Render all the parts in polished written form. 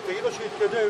תגיד לו שיתקדם.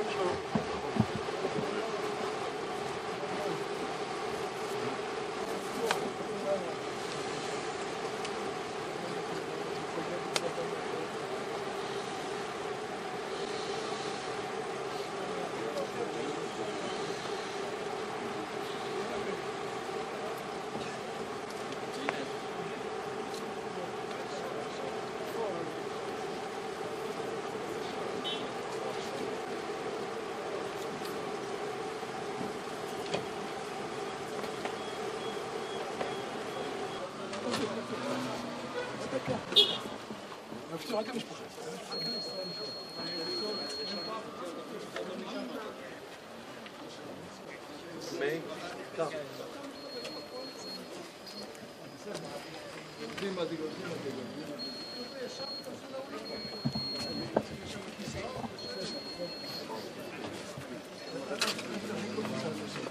רק המשפחה.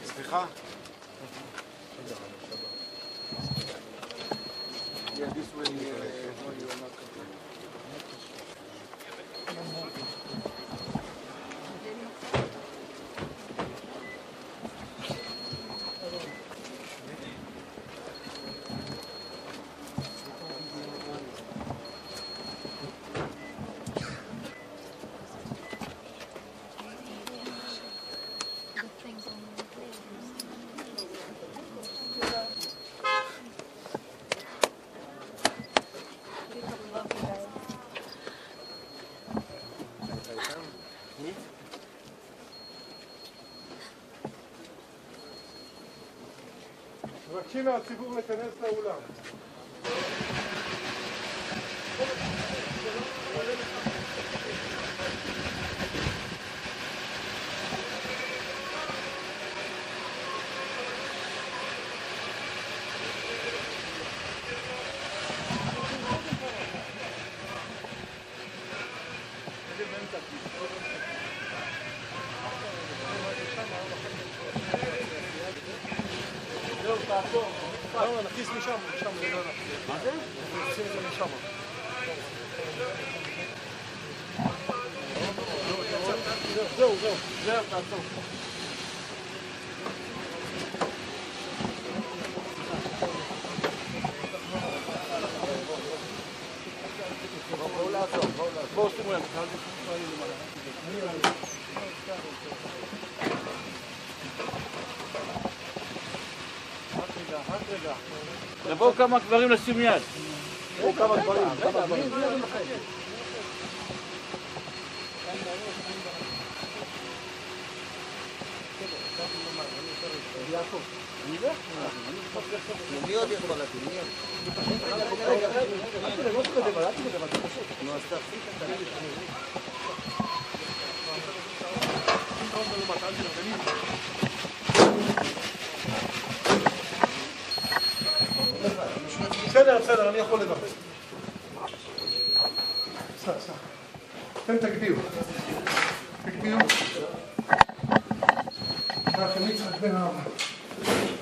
סליחה? מבקשים מהציבור להיכנס לאולם. לא, נכניס משם, זה לא נכניס. מה זה? נכנסים את זה משם. זהו, תעצור. בואו לעצור. בואו שימו לב, תבואו כמה גברים לשים יד. בואו כמה גברים. מי עוד יכול להגיד? מי עוד? נו, אז תפסיק את התהליך. בסדר, אני יכול לדבר. אתם תגדירו. לכם יצחק בן ארבע.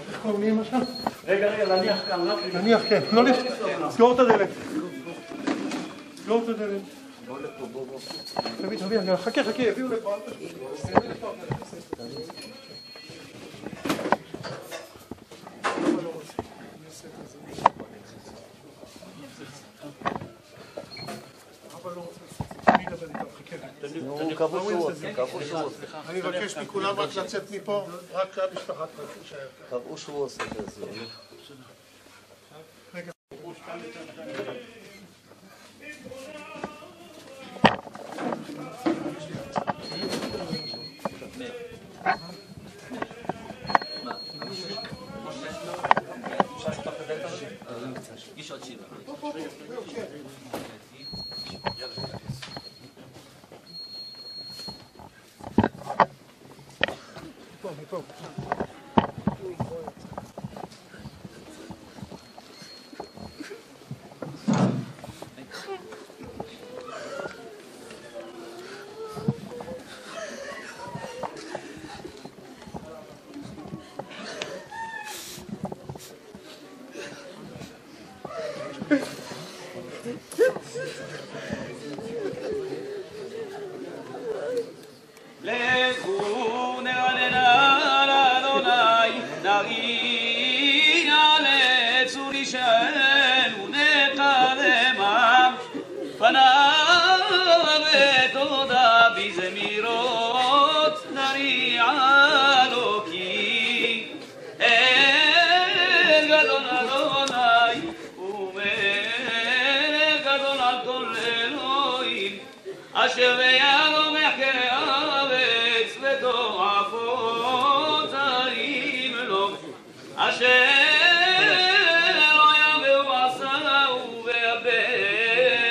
איך קוראים לי אמא שם? רגע, להניח כאן. נניח, כן. לא לסגור את הדלת. סגור את הדלת. תביא, חכה, הביאו לפה. קבעו שהוא עושה. אני מבקש מכולם רק לצאת מפה, רק המשפחה תישאר כאן. קבעו שהוא עושה כזה. יש עוד שירה. מפה. לכו נרננה לאדוני, נריע לצור ישענו, נקדמה פניו בתודה בזמירות, נריע לו כי אל גדול אדוני ומלך גדול על כל אלוהים, אשר בידו מחקר הארץ ותועפות הרים לו, אשר לא יביאו עשהו ביבשת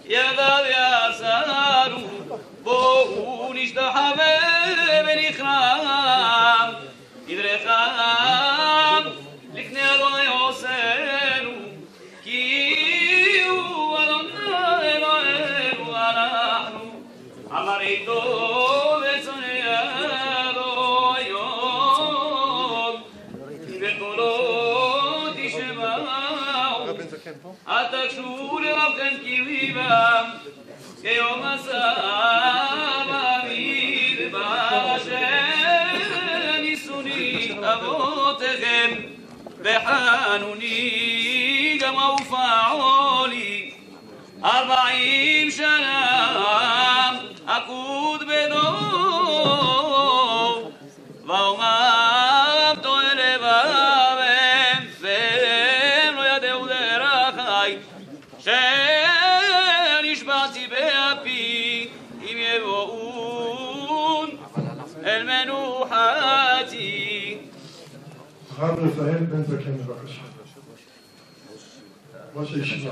ידיו יעשרו, בואו נשתחווה ונכרע נדרכם לפני אדוני עושנו, כי הוא אדוני אלוהינו אנחנו אמר איתו וצוני ידו היום, וקולו תשמעו אל תקשו לרבכם כליבם, כיום עשה במדבר אשר ניסוני אבותיכם, וחנוני גם ופעולי 40 שנה אקוד בדור, ואומר טועה לבבם והם לא ידעו דרכי, שנשבעתי באפי אם יבואון אל מנוחתי. הרב רפאל בן זקן בבקשה. ראש הישיבה.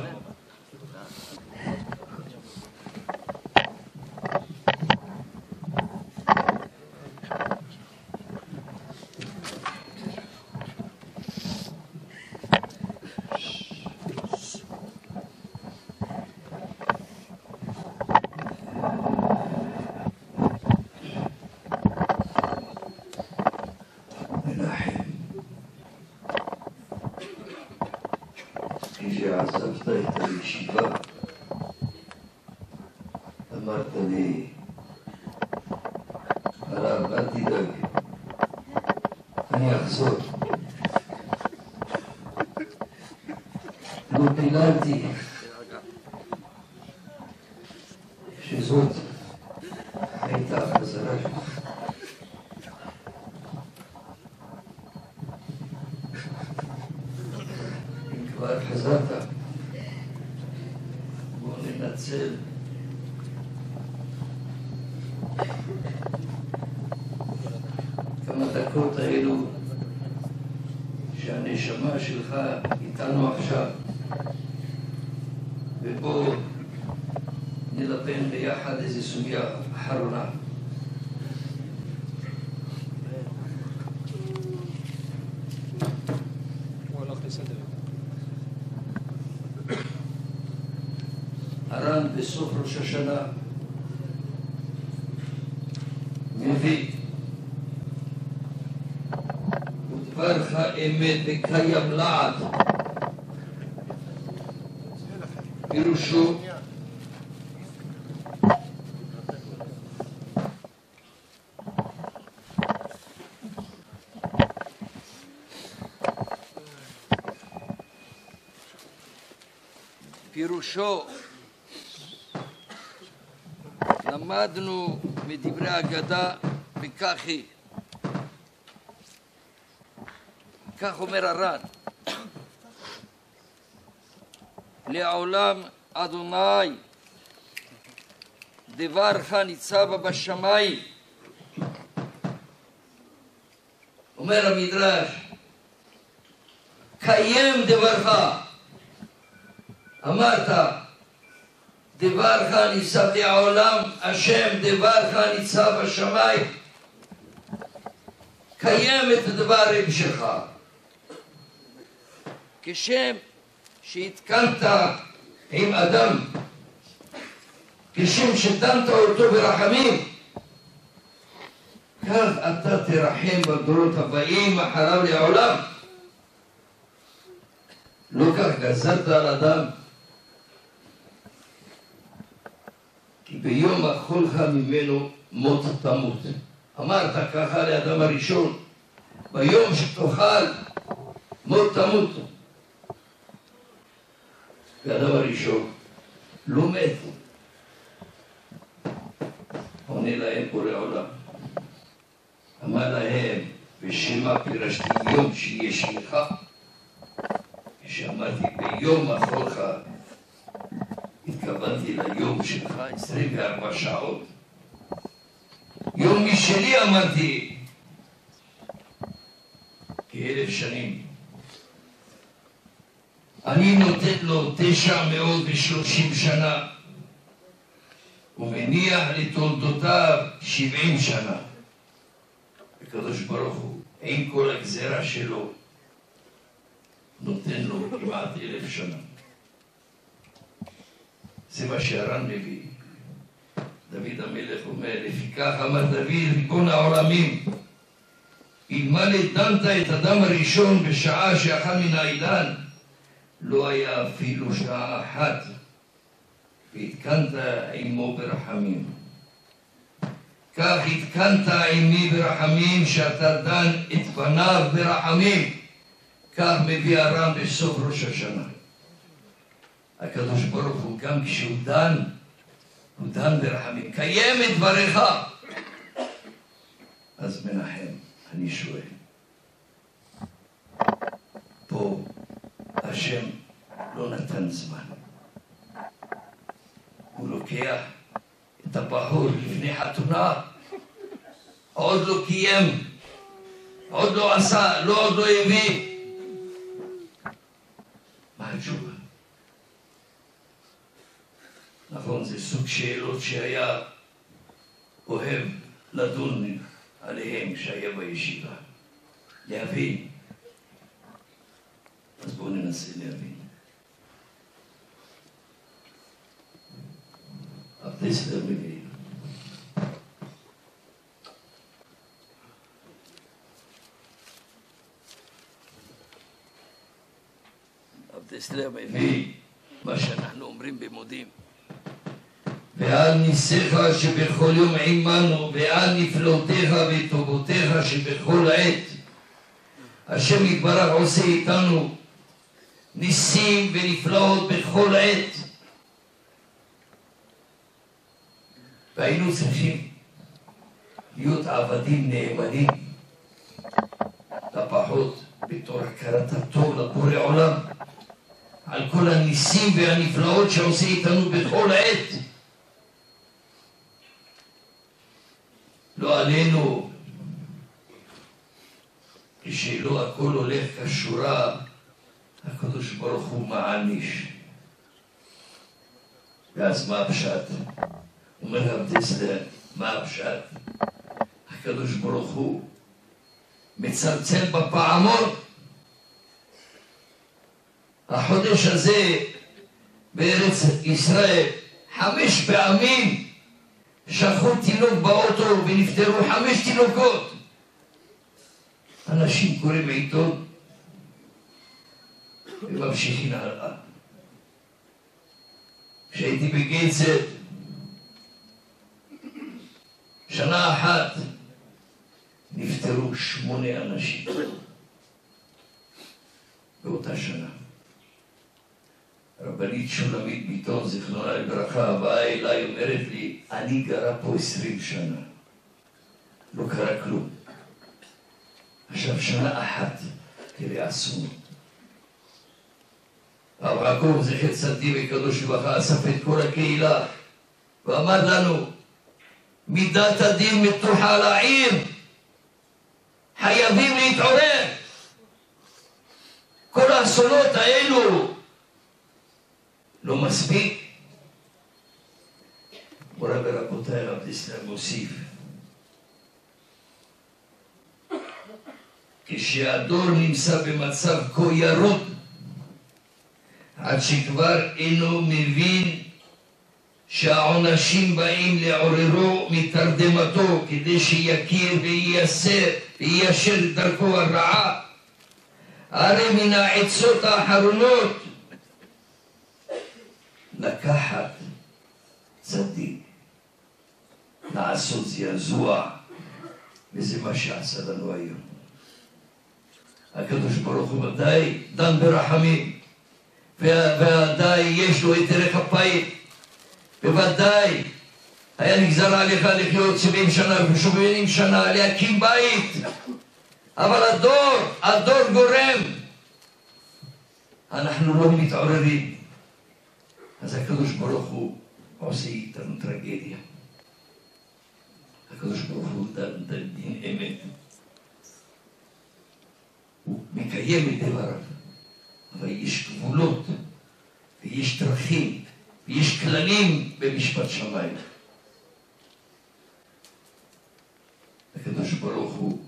כשעזבת את הישיבה, אמרת לי, הרב, אל תדאג, אני אחזור. לא פיללתי שזאת הייתה החזרה שלך. אם כבר חזרת, בוא ננצל כמה דקות האלו שהנשמה שלך איתנו עכשיו, ובוא נלבן ביחד איזו סוגיה אחרונה. הר"ן בסוף ראש השנה מביא ודברך אמת וקיים לעד, פירושו למדנו מדברי אגדה וכך היא. כך אומר הר"ן, לעולם אדוני דברך ניצב בשמיים. אומר המדרש, קיים דברך. אמרת, דברך ניצב לעולם, השם דברך ניצב בשמיים. קיים את דבר המשך. כשם שהתקנת עם אדם, כשם שדנת אותו ברחמים, כך אתה תרחם בדורות הבאים אחריו לעולם. לא כך גזרת על אדם, כי ביום אכולך ממנו מות תמות. אמרת ככה לאדם הראשון, ביום שתאכל מות תמות. והאדם הראשון לא מת. עונה להם בורא עולם, אמר להם, ושמה פירשתי יום שיהיה שמך. כשאמרתי ביום אכולך, התכוונתי ליום שלך 24 שעות. יום משלי אמרתי, כ1,000 שנים. אני נותן לו 930 שנה, ומניח לתולדותיו 70 שנה. הקדוש ברוך הוא, עם כל הגזרה שלו, נותן לו כמעט 1,000 שנה. זה מה שהר"ן מביא. דוד המלך אומר, לפיכך אמר דוד, ריבון העולמים, אלמלא דנת את אדם הראשון בשעה שאכל מן האילן, לא היה אפילו שעה אחת, והתקנת עמו ברחמים. כך התקנת עמי ברחמים, שאתה דן את בניו ברחמים. כך מביא הר"ן בסוף ראש השנה. הקדוש ברוך הוא גם כשהוא דן, הוא דן ברחמים. קיים את דבריך. אז מנחם, אני שואל, פה השם לא נתן זמן. הוא לוקח את הבחור לפני חתונה, עוד לא קיים, עוד לא עשה, עוד לא הביא. מה התשובה? נכון, זה סוג שאלות שהיה אוהב לדון עליהם כשהיה בישיבה. להבין. אז בואו ננסה להבין. הבדסלר מביא. הבדסלר מביא מה שאנחנו אומרים במודים. ועל ניסיך שבכל יום עמנו, ועל נפלאותיך וטובותיך שבכל עת. השם יתברך עושה איתנו ניסים ונפלאות בכל עת. והיינו צריכים להיות עבדים נאמנים, לפחות בתור הכרת הטוב לבורא עולם, על כל הניסים והנפלאות שעושה איתנו בכל עת. לא עלינו, כשלא הכל הולך כשורה, הקדוש ברוך הוא מעניש. ואז מה הפשט? אומר הבדסלר, מה הפשט? הקדוש ברוך הוא מצלצל בפעמון. החודש הזה בארץ ישראל 5 פעמים שכחו תינוק באוטו ונפטרו 5 תינוקות. אנשים קוראים עיתון וממשיכים הלאה. כשהייתי בגצת, שנה אחת נפטרו 8 אנשים באותה שנה. הרבנית שולמית ביטון, זיכרונה לברכה, באה אליי, אומרת לי, אני גרה פה 20 שנה. לא קרה כלום. עכשיו שנה אחת, תראה אסון. הרב יעקב זכר צדיק וקדוש לברכה אסף את כל הקהילה ואמר לנו, מידת הדין מתוחה על העיר, חייבים להתעורר. כל האסונות האלו לא מספיק. מורי ורבותיי, רב דיסלר מוסיף, כשהדור נמצא במצב כה ירוד, עד שכבר אינו מבין שהעונשים באים לעוררו מתרדמתו כדי שיכיר ויישר את דרכו הרעה, הרי מן העצות האחרונות לקחת צדיק, לעשות זעזוע, וזה מה שעשה לנו היום. הקדוש ברוך הוא ודאי דן ברחמים, וודאי יש לו היתרי כפיים, בוודאי היה נגזר עליך לחיות 70 שנה ו80 שנה, להקים בית, אבל הדור גורם, אנחנו לא מתעוררים. אז הקדוש ברוך הוא עושה איתנו טרגדיה. הקדוש ברוך הוא דין אמת, הוא מקיים את דבריו, אבל יש גבולות ויש דרכים ויש כללים במשפט שמיים. הקדוש ברוך הוא,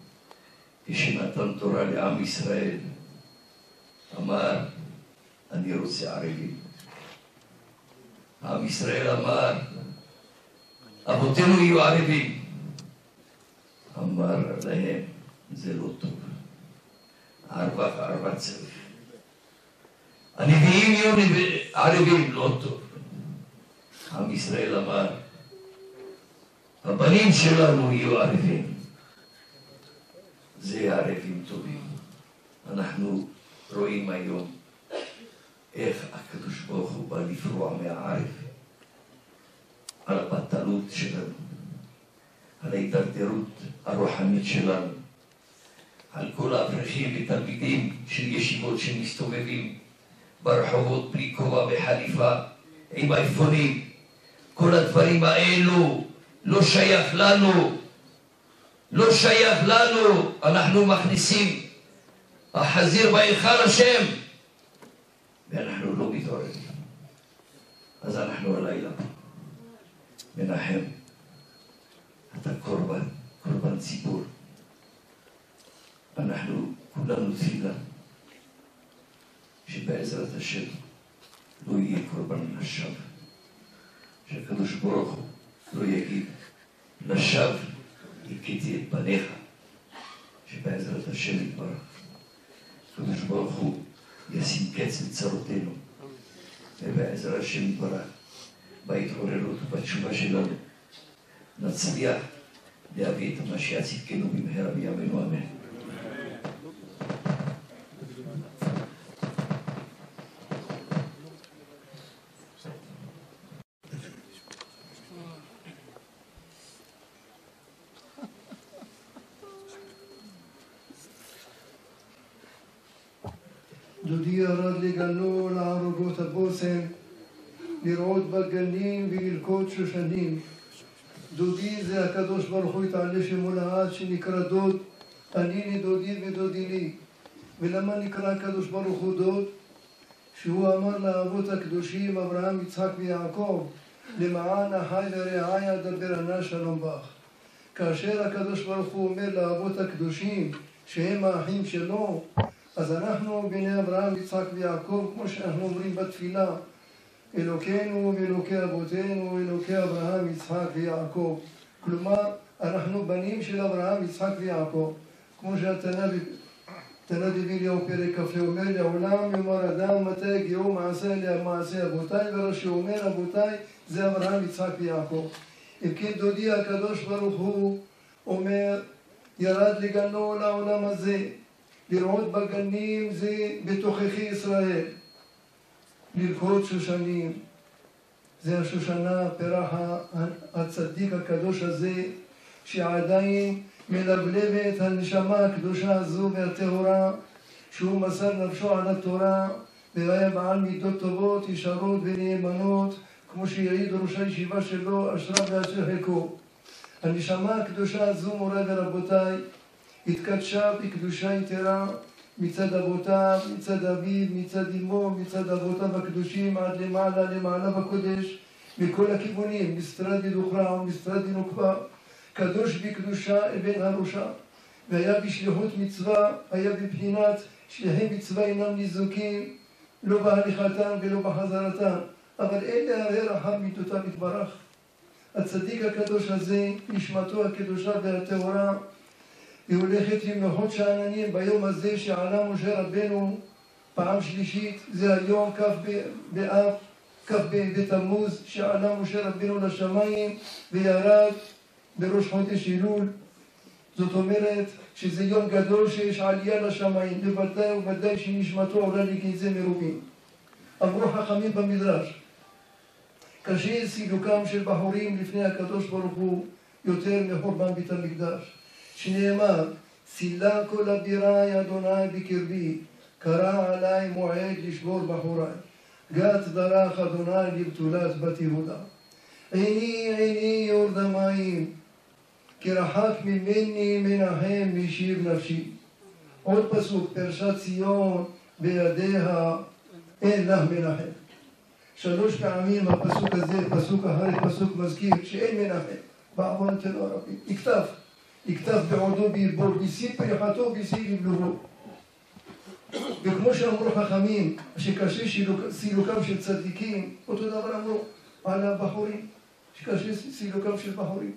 כשנתן תורה לעם ישראל, אמר, אני רוצה ערבים. עם ישראל אמר, אבותינו יהיו ערבים. אמר להם, זה לא טוב. ארבע צריך. הנביאים יהיו ערבים, לא טוב. עם ישראל אמר, הבנים שלנו יהיו ערבים. זה ערבים טובים. אנחנו רואים היום איך הקדוש ברוך הוא בא לפרוע מהערב על הבטלות שלנו, על ההידרדרות הרוחנית שלנו, על כל האברכים ותלמידים של ישיבות שמסתובבים ברחובות בלי כובע וחליפה עם אייפונים. כל הדברים האלו לא שייך לנו, לא שייך לנו. אנחנו מכניסים החזיר בהיכל השם ואנחנו לא מתעוררים. אז אנחנו הלילה מנחם, אתה קורבן ציבור. אנחנו כולנו תפילה שבעזרת השם לא יהיה קורבן לשווא, שהקדוש ברוך הוא לא יגיד לשווא הכיתי את בניך, שבעזרת השם יתברך הקדוש ברוך הוא ישים קץ לצרותינו, ובעזרת השם יתברך בהתעוררות ובתשובה שלנו נצליח להביא את המשיח צדקנו במהרה בימינו אמן. דודי ירד לגנו לערוגות הבושם, לרעות בגנים וללקוט שושנים. דודי זה הקדוש ברוך הוא יתעלה שמו לעד שנקרא דוד, אני דודי ודודי לי. ולמה נקרא הקדוש ברוך הוא דוד? שהוא אמר לאבות הקדושים אברהם, יצחק ויעקב, למען אחי ורעי אדבר ענה שלום בך. כאשר הקדוש ברוך הוא אומר לאבות הקדושים שהם האחים שלו, אז אנחנו בני אברהם, יצחק ויעקב, כמו שאנחנו אומרים בתפילה, אלוקינו ואלוקי אבותינו, אלוקי אברהם, יצחק ויעקב. כלומר, אנחנו בנים של אברהם, יצחק ויעקב. כמו שהתנא דבליהו פרק כ"ה אומר, לעולם יאמר אדם מתי הגיעו מעשה אלה מעשה אבותיי, ורש"י אומר אבותיי זה אברהם, יצחק ויעקב. אם כן דודי הקדוש ברוך הוא אומר, ירד לגנו לעולם הזה, לרעות בגנים זה בתוככי ישראל, לרקוד שושנים. זה השושנה, פרח הצדיק הקדוש הזה, שעדיין מלבלב את הנשמה הקדושה הזו והטהורה, שהוא מסר נפשו על התורה, והיה בעל מידות טובות, ישרות ונאמנות, כמו שיעיד ראש הישיבה שלו, אשרה ואשר חלקו. הנשמה הקדושה הזו, מוריי ורבותיי, התקדשה בקדושה יתרה מצד אבותיו, מצד אביו, מצד אמו, מצד אבותיו הקדושים, עד למעלה, למעלה בקודש, מכל הכיוונים, משרדי דוכרע ומשרדי נוקבה, קדוש בקדושה אבן הראשה, והיה בשליחות מצווה, היה בבחינת שליחי מצווה אינם ניזוקים, לא בהליכתם ולא בחזרתם, אבל אלה הרי רחב מידותיו יתברך. הצדיק הקדוש הזה, נשמתו הקדושה והטהורה, היא הולכת למנוחות שאננים ביום הזה שעלה משה רבנו פעם שלישית, זה היום כ' בתמוז, שעלה משה רבנו לשמיים וירד בראש חודש אלול. זאת אומרת שזה יום גדול שיש עלייה לשמיים, בוודאי ובוודאי שנשמתו עולה לגנזי מרובים. אמרו חכמים במדרש, קשה סילוקם של בחורים לפני הקדוש ברוך הוא יותר מחורבן בית המקדש, שנאמר, צילה כל הבירה אדוני בקרבי, קרא עליי מועד לשבור בחוריי, גת דרך אדוני לבתולת בת יהודה. עיני עיני יורד המים, כי רחק ממני מנחם משיב נפשי. עוד פסוק, פרשת ציון בידיה אין לך מנחם. 3 פעמים הפסוק הזה, פסוק אחרי פסוק, מזכיר שאין מנחם. בעוון תנו הרבים. יכתב בעודו בירבו, בשיא פריחתו, בשיא לבלובו. וכמו שאמרו חכמים, שקשה סילוקם של צדיקים, אותו דבר אמרו על הבחורים, שקשה סילוקם של בחורים.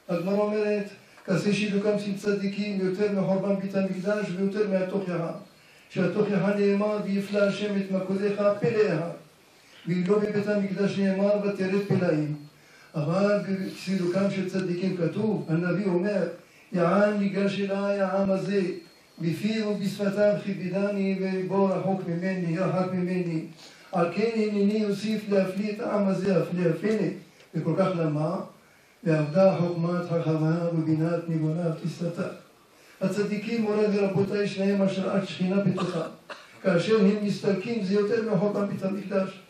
הגמרא אומרת, קשה סילוקם של צדיקים יותר מחורבן בית המקדש ויותר מהתוכחה. שהתוכחה נאמר, ויפלא השם את מכותיך פלא אחד. ואילו בבית המקדש נאמר, ותרד פלאים. אבל בסילוקם של צדיקים כתוב, הנביא אומר, יען ניגש אליי העם הזה, בפיו ובשפתיו כיבדני ובו רחוק ממני. על כן הנני יוסיף להפליא את העם הזה, להפליא. וכל כך למה? ועבדה חוכמת חכמה ובינת נבונה ותסתתה. הצדיקים, מוריי ורבותיי, יש להם השראת שכינה בתוכם. כאשר הם מסתלקים זה יותר מחורבן בית המקדש.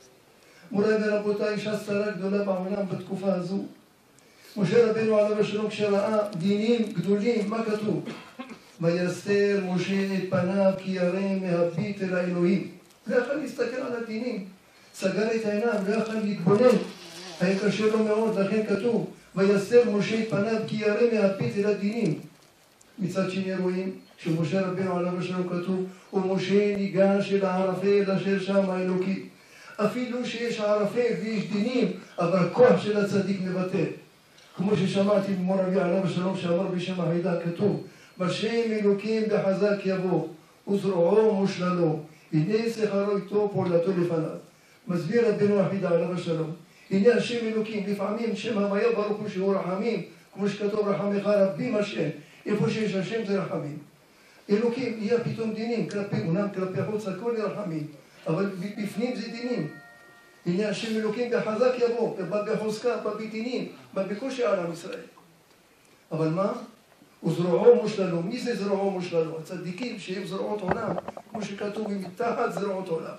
מוריי ורבותיי, יש הסתרה גדולה בעולם בתקופה הזו. משה רבנו עליו השלום כשראה דינים גדולים, מה כתוב? ויסתר משה את פניו כי ירא מהביט אל האלוהים. לא יכול להסתכל על הדינים, סגר את העיניים, לא יכול להתבונן, היה קשה לו מאוד, לכן כתוב ויסתר משה את פניו כי ירא מהביט אל הדינים. מצד שני רואים שמשה רבנו עליו השלום כתוב ומשה ניגש אל הערפל אשר שם האלוקי. אפילו שיש ערפל ויש דינים, אבל הכוח של הצדיק מבטל. כמו ששמעתי במור אבי עליו השלום שאמר בשם החידה, כתוב בשם אלוקים בחזק יבוא וזרועו מושללו, הנה שכרו איתו פעולתו לפניו. מסביר רבנו החידה עליו השלום, הנה השם אלוקים, לפעמים שם הוויה ברוך הוא שהוא רחמים, כמו שכתוב רחמך רבים השם, איפה שיש השם זה רחמים. אלוקים יהיה פתאום דינים, אומנם כלפי חוץ הכל רחמים, אבל בפנים זה דינים. הנה השם אלוקים בחזק יבוא, בא בחוזקה, בא בדינים, בא בקושי על עם ישראל. אבל מה? וזרועו מושללו. מי זה זרועו מושללו? הצדיקים שהם זרועות עולם, כמו שכתוב, מתחת זרועות עולם.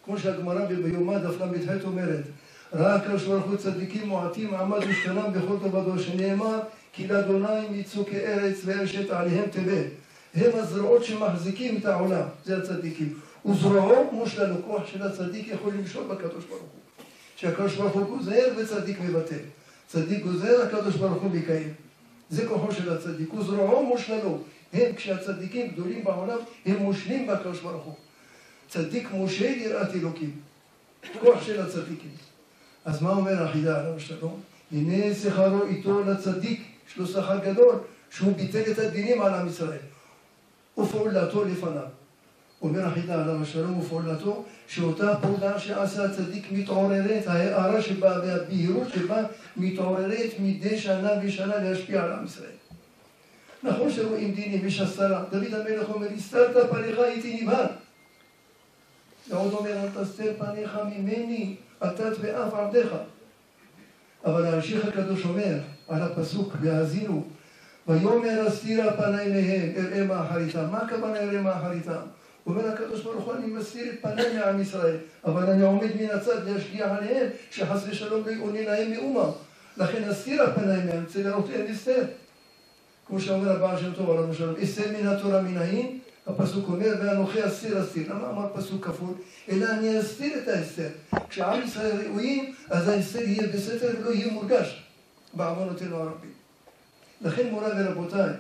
כמו שהגמרא ביומא דף ל"ח אומרת, ראה הקדוש ברוך הוא צדיקים מועטים עמד ושכנם בכל טובתו, שנאמר כי לאדוני יצאו כארץ ואשת עליהם תבל. הם הזרועות שמחזיקים את העולם, זה הצדיקים. וזרועו מושללו, כוח של הצדיק יכול למשול בקדוש ברוך הוא. שהקדוש ברוך הוא גוזר וצדיק מבטל. צדיק גוזר, הקדוש ברוך הוא מקיים. זה כוחו של הצדיק. וזרועו מושללו. הם, כשהצדיקים גדולים בעולם, הם מושלים בקדוש ברוך הוא. צדיק מושל יראת אלוקים. כוח של הצדיקים. אז מה אומר החידה עליו השלום? הנה שכרו איתו לצדיק, יש לו שכר גדול, שהוא ביטל את הדינים על עם ישראל. ופעולתו לפניו. אומר החידה עליו השלום ופעולתו, שאותה פעולה שעשה הצדיק מתעוררת, ההערה שבה והבהירות שבה מתעוררת מדי שנה ושנה להשפיע על עם ישראל. נכון שרואים דינים, יש הסתרה. דוד המלך אומר, הסתרת פניך הייתי נבהל. ועוד אומר, אל תסתר פניך ממני, אתה ואף עבדיך. אבל ההמשיך הקדוש אומר על הפסוק, והאזינו, ויאמר אסתירה פניי מהם, אראה מה אחריתם. מה הכוונה אראה מה אחריתם? אומר הקדוש ברוך הוא, אני מסתיר את פניי מעם ישראל, אבל אני עומד מן הצד להשגיח עליהם, שחס ושלום לא יעונה להם מאומה. לכן אסתירה פניי מהם, צריך לראות אין אסתר. כמו שאומר הבעל שם טוב עליו ושלום, אסתר מן התורה מן ההין, הפסוק אומר, ואנוכי אסתיר אסתיר. למה אמר פסוק כפול? אלא אני אסתיר את האסתר. כשעם ישראל ראויים, אז האסתר יהיה בסתר ולא יהיה מורגש בעוונותינו הרבים. לכן מוריי ורבותיי,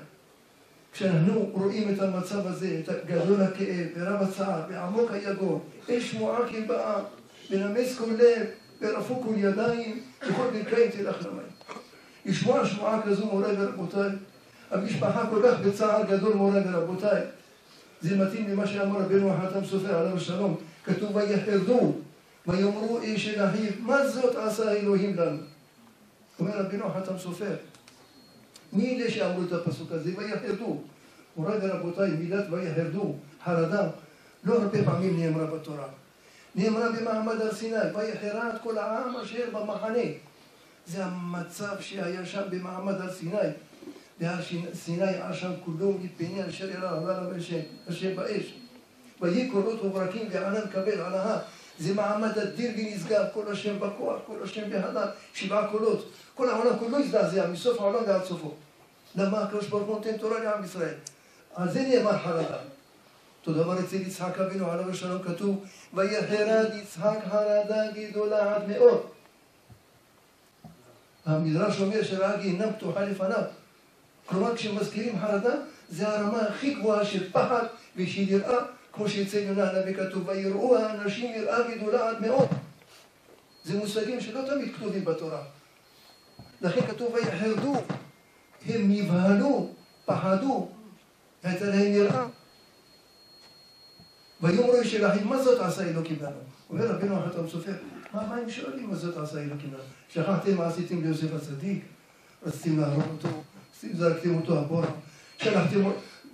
כשאנחנו רואים את המצב הזה, את גדול הכאב ורב הצער ועמוק היגון, אש שמועה כי באה, ונמס כל לב ורפו כל ידיים וכל ברכיים תלך למים. לשמוע שמועה כזו מוריי ורבותיי, המשפחה כל כך בצער גדול מוריי ורבותיי, זה מתאים למה שאמר רבנו החתם סופר עליו השלום, כתוב ויחרדו ויאמרו איש אל אחיו, מה זאת עשה אלוהים לנו? אומר רבנו החתם סופר, מי אלה שאמרו את הפסוק הזה? ויחרדו. מוריי ורבותיי, מילת ויחרדו, חרדה, לא הרבה פעמים נאמרה בתורה. נאמרה במעמד הר סיני, ויחרד כל העם אשר במחנה. זה המצב שהיה שם במעמד הר סיני. והר סיני עשן כולו מפני אשר ירה עליו השם באש. ויהי קולות וברקים וענן כבד על ההר. זה מעמד אדיר ונשגב, כל השם בכוח, כל השם בהדר, 7 קולות. כל העולם כולו הזדעזע, מסוף העולם ועד סופו. למה הקדוש ברוך הוא נותן תורה לעם ישראל? על זה נאמר חרדה. אותו דבר אצל יצחק אבינו עליו השלום כתוב, ויחרד יצחק חרדה גדולה עד מאוד. המדרש אומר שראה גיהנם פתוחה לפניו. כלומר, כשמזכירים חרדה, זה הרמה הכי גבוהה של פחד ושל יראה, כמו שאצל יונה הנביא כתוב, ויראו האנשים יראה גדולה עד מאוד. זה מושגים שלא תמיד כתובים בתורה. לכן כתוב ויחרדו, הם נבהלו, פחדו, הייתה להם יראה. ויאמרו איש אל אחיו, מה זאת עשה אלוקים לנו? אומר רבנו החתם סופר, מה הם שואלים מה זאת עשה אלוקים לנו? שכחתם מה עשיתם ליוסף הצדיק? רציתם להרוג אותו, זרקתם אותו הבורה,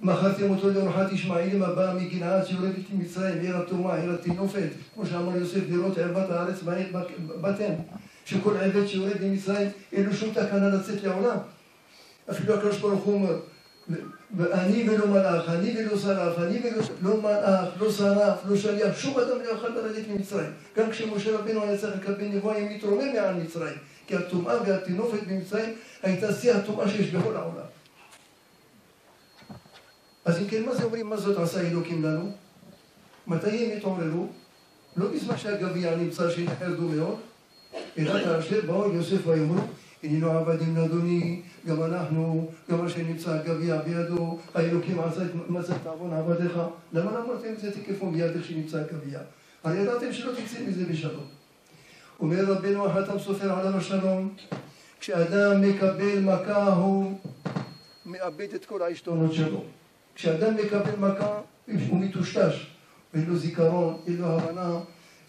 מכרתם אותו לאורחת ישמעאלים הבאה מגלעד שיורדת למצרים, עיר התומה, עיר הטינופת, כמו שאמר יוסף, לראות ערבת הארץ בתם, שכל עבד שיורד למצרים אין לו שום תקנה לצאת לעולם. אפילו הקדוש ברוך הוא אומר, אני ולא מלאך, אני ולא שרף, אני ולא מלאך, לא שרף, לא שליח, שום אדם לא יוכל לרדת למצרים. גם כשמשה רבנו היה צריך לקבל נבואה, הם מתרומם מעל מצרים, כי הטומאה והטינופת במצרים הייתה שיא הטומאה שיש בכל העולם. אז אם כן, מה זה אומרים, מה זאת עשה אלוקים לנו? מתי הם התעוררו? לא בזמן שהגביע נמצא שנחרדו מאוד, אלא כאשר באו יוסף ויאמרו, הננו עבדים לאדוני, גם אנחנו, גם אשר נמצא הגביע בידו, האלוקים מצא את עוון עבדיך. למה אמרתם את זה תקפו בידך שנמצא הגביע? הרי ידעתם שלא תצא מזה בשלום. אומר רבנו החתם סופר עליו השלום, כשאדם מקבל מכה הוא מאבד את כל העשתונות שלו. כשאדם מקבל מכה הוא מטושטש, אין לו זיכרון, אין לו הבנה,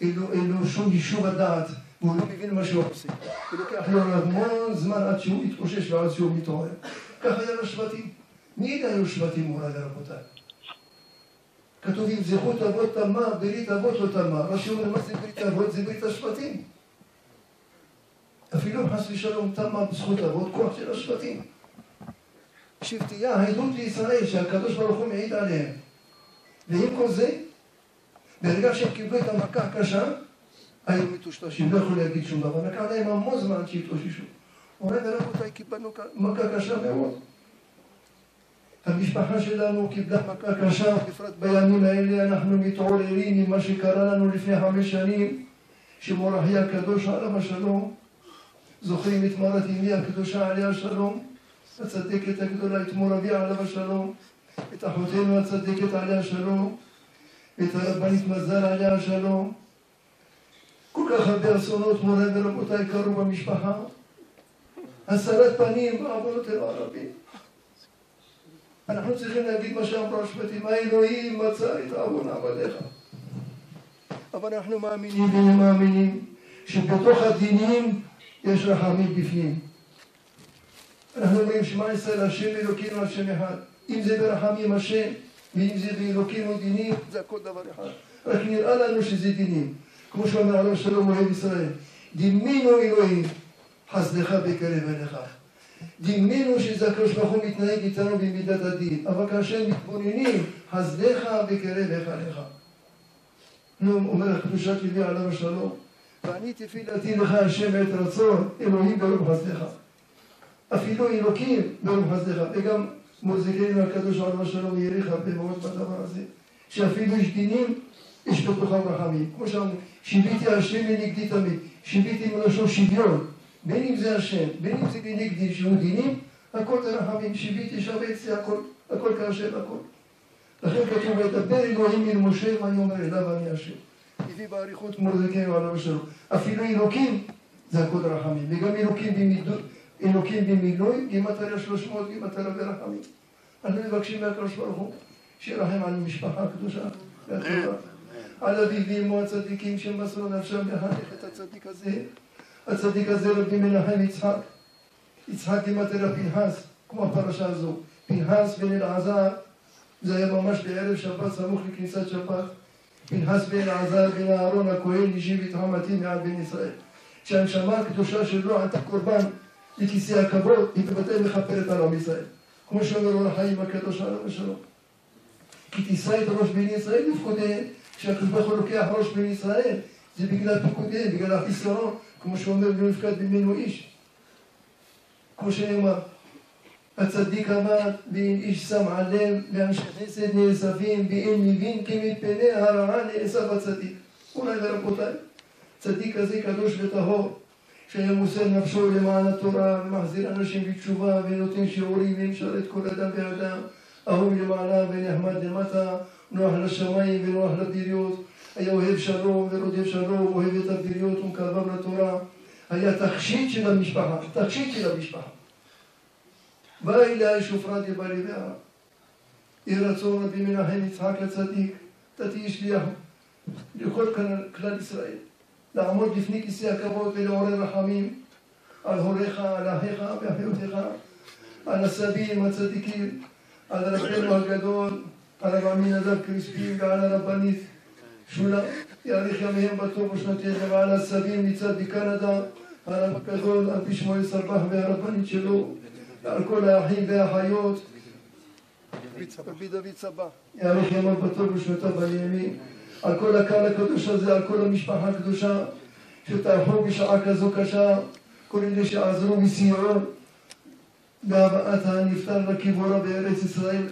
אין לו שום יישוב הדעת, והוא לא מבין מה שהוא עושה. ולוקח לו המון זמן עד שהוא מתאושש ועד שהוא מתעורר. כך היה לשבטים. מי היו שבטים מוריי ורבותיי? כתוב אם זכות אבות תמה, ברית אבות לא תמה. רש"י אומר מה זה ברית אבות? זה ברית השבטים. אפילו חס ושלום תמה בזכות אבות, כוח של השבטים. שבטייה, העדות לישראל שהקדוש ברוך הוא מעיד עליהם. ועם כל זה, ברגע שהם קיבלו את המכה הקשה, היו מטושטשים, לא יכולו להגיד שום דבר. לקח להם המון זמן שהתאוששו. מוריי ורבותיי, קיבלנו מכה קשה מאוד. המשפחה שלנו קיבלה מכה קשה, בפרט בימים האלה אנחנו מתעוררים ממה שקרה לנו לפני 5 שנים, שמור אחי הקדוש עליו השלום, זוכרים את מרת אמי הקדושה עליה השלום, הצדקת הגדולה, את מור אבי עליו השלום, את אחותנו הצדקת עליה השלום, את הרבנית מזל עליה השלום. כל כך הרבה אסונות מוריי ורבותיי קרו במשפחה, הסרת פנים בעוונותינו הרבים. אנחנו צריכים להגיד מה שאמרו השבטים, האלוהים מצא את עוון עבדיך. אבל אנחנו מאמינים ומאמינים שבתוך הדינים יש רחמים בפנים. אנחנו אומרים שמע ישראל השם אלוקינו השם אחד. אם זה ברחמים השם, ואם זה באלוקים או דינים, זה הכל דבר אחד. רק נראה לנו שזה דינים. כמו שאומר עליו שלום אוהב ישראל, דימינו אלוהים, חסדך בקרב אליך. דימינו שזה הקדוש ברוך הוא מתנהג איתנו במידת הדין, אבל כאשר מתבוננים, חסדך בקרב אליך. נו, אומר הקדושת לוי עליו השלום, ואני תפילתי לך השם את רצון, אלוהים ברוב חסדך. אפילו אלוקים ברוב חסדך, וגם מוזיקנו הקדוש עליו השלום יאריך הרבה מאוד בדבר הזה, שאפילו יש דינים, יש בתוכם רחמים. כמו שאמרנו, שיביתי השם לנגדי תמיד, שיביתי מלשון שוויון, בין אם זה השם, בין אם זה לנגדי שהוא דינים, הכל זה רחמים, שיביתי שווה אצלי הכל כאשר הכל. לכן כתוב, וידבר אלוהים אל משה ואני אומר אליו אני השם. הביא באריכות מוזיקנו עליו השלום. אפילו אלוקים זה הכל רחמים, וגם אלוקים במילוי, גימטריה 300, גימטריה ברחמים. אנחנו מבקשים מהקדוש ברוך הוא שירחם על משפחה הקדושה והטובה, על אביו ואמו הצדיקים שמסרו נפשם לחנך את הצדיק הזה. הצדיק הזה רבי מנחם יצחק גימטריה פנחס, כמו הפרשה הזו. פנחס בן אלעזר, זה היה ממש בערב שבת סמוך לכניסת שבת. פנחס בן אלעזר בן אהרון הכהן השיב את חמתי מעל בן ישראל. שהנשמה הקדושה שלו עלתה קורבן לכיסא הכבוד, היא בוודאי מכפרת על עם ישראל. כמו שאומר אור החיים הקדוש עליו השלום. כי תישא את ראש בני ישראל לפקודיהם, כשהקדוש ברוך הוא לוקח ראש בני ישראל, זה בגלל פקודיהם, בגלל החיסרון, כמו שאומר לא נפקד ממנו איש. כמו שנאמר, הצדיק עמד ואין איש שם עליהם, ואנשי חסד נאספים, ואין מבין כי מפני הרעה נאסף הצדיק. אולי ורבותיי, צדיק הזה קדוש וטהור, שהיה מוסר נפשו למען התורה, ומחזיר אנשים בתשובה, ונותן שיעורים, ומשרת כל אדם ואדם, אהוב למעלה ונחמד למטה, נוח לשמיים ונוח לבריות, היה אוהב שלום ורודף שלום, אוהב את הבריות ומקרבם לתורה, היה תכשיט של המשפחה, תכשיט של המשפחה. בא אליי שופרתי בלביה, יהי רצון רבי מנחם יצחק הצדיק, אתה תהי שליח לכל כלל ישראל, לעמוד לפני כיסא הכבוד ולעורר רחמים על הוריך, על אחיך ואחיותיך, על הסבים הצדיקים, על רבנו הגדול, על הרב עמינדב קריספין ועל הרבנית שולה, יאריך ימיהם בטוב ושנותיהם, ועל הסבים מצד בקנדה, על הרב הגדול, על פי שמואל סרבח והרבנית שלו, ועל כל האחים והאחיות, רבי דוד סבא, יאריך ימיהם בטוב ושנותיו בימין, על כל הקהל הקדוש הזה, על כל המשפחה הקדושה, שטרחו בשעה כזו קשה, כל אלה שעזרו מסייעו בהבאת הנפטר לקבורה בארץ ישראל,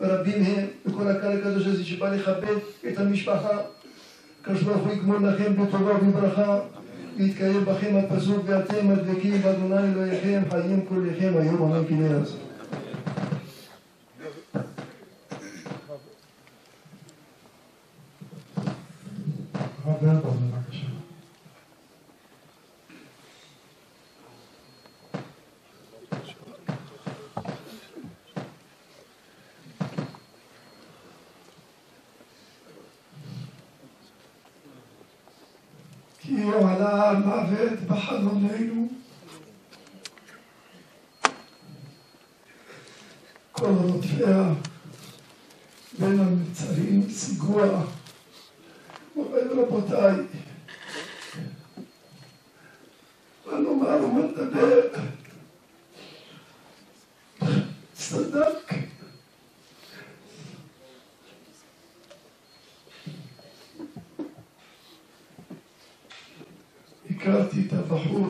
רבים הם, וכל הקהל הקדוש הזה שבא לכבד את המשפחה. הקדוש ברוך הוא יגמול לכם בטובה וברכה, ויתקיים בכם הפסוק ואתם מדבקים באדוני אלוהיכם חיים כולכם היום אמן כן יהי רצון. כי עלה המוות בחלוננו, כל רודפיה בין המצרים סיגוע. מוריי ורבותיי, מה נאמר ומה נדבר? צדק. הכרתי את הבחור,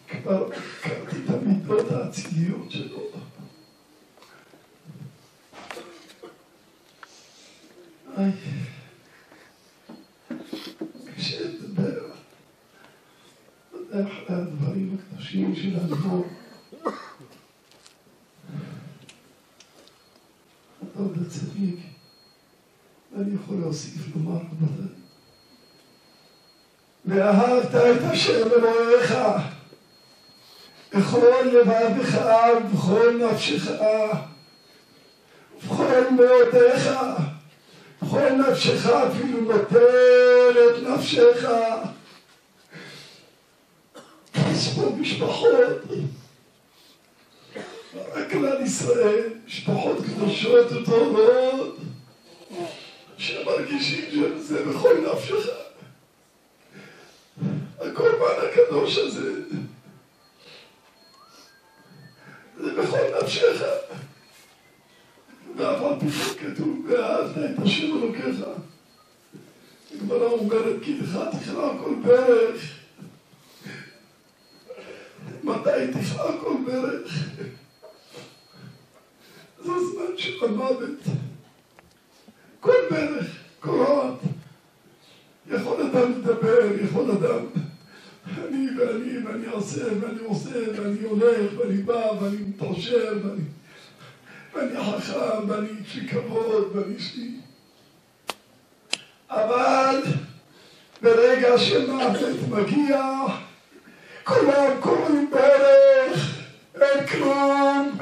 כבר הכרתי את המידות האציליות שלו. קשה לדבר. אחרי הדברים הקדושים של האדמו"ר, הדוד הצדיק, ואני יכול להוסיף לומר רבותיי, ואהבת את השם אלוהיך בכל לבבך ובכל נפשך ובכל מאודיך, בכל נפשך אפילו נוטל את נפשך. יש פה משפחות רק כלל ישראל, משפחות קדושות וטובות, שמרגישים שזה בכל נפשך. הקורבן הקדוש הזה, זה בכל נפשך. ואף על פי כן כתוב, ואהבת את השם אלוקיך. הגמרא אומרת, כי לך תכלה כל ברך. מתי תכלה כל ברך? זה הזמן של המוות. כל ברך, כל רעת. יכול אדם לדבר, יכול אדם. ואני עושה, ואני הולך, ואני בא, ואני מתעשר, ואני חכם, ואני יש לי כבוד, ואני יש לי... אבל ברגע שמוות מגיע, כולם קוראים ברך, אין כלום,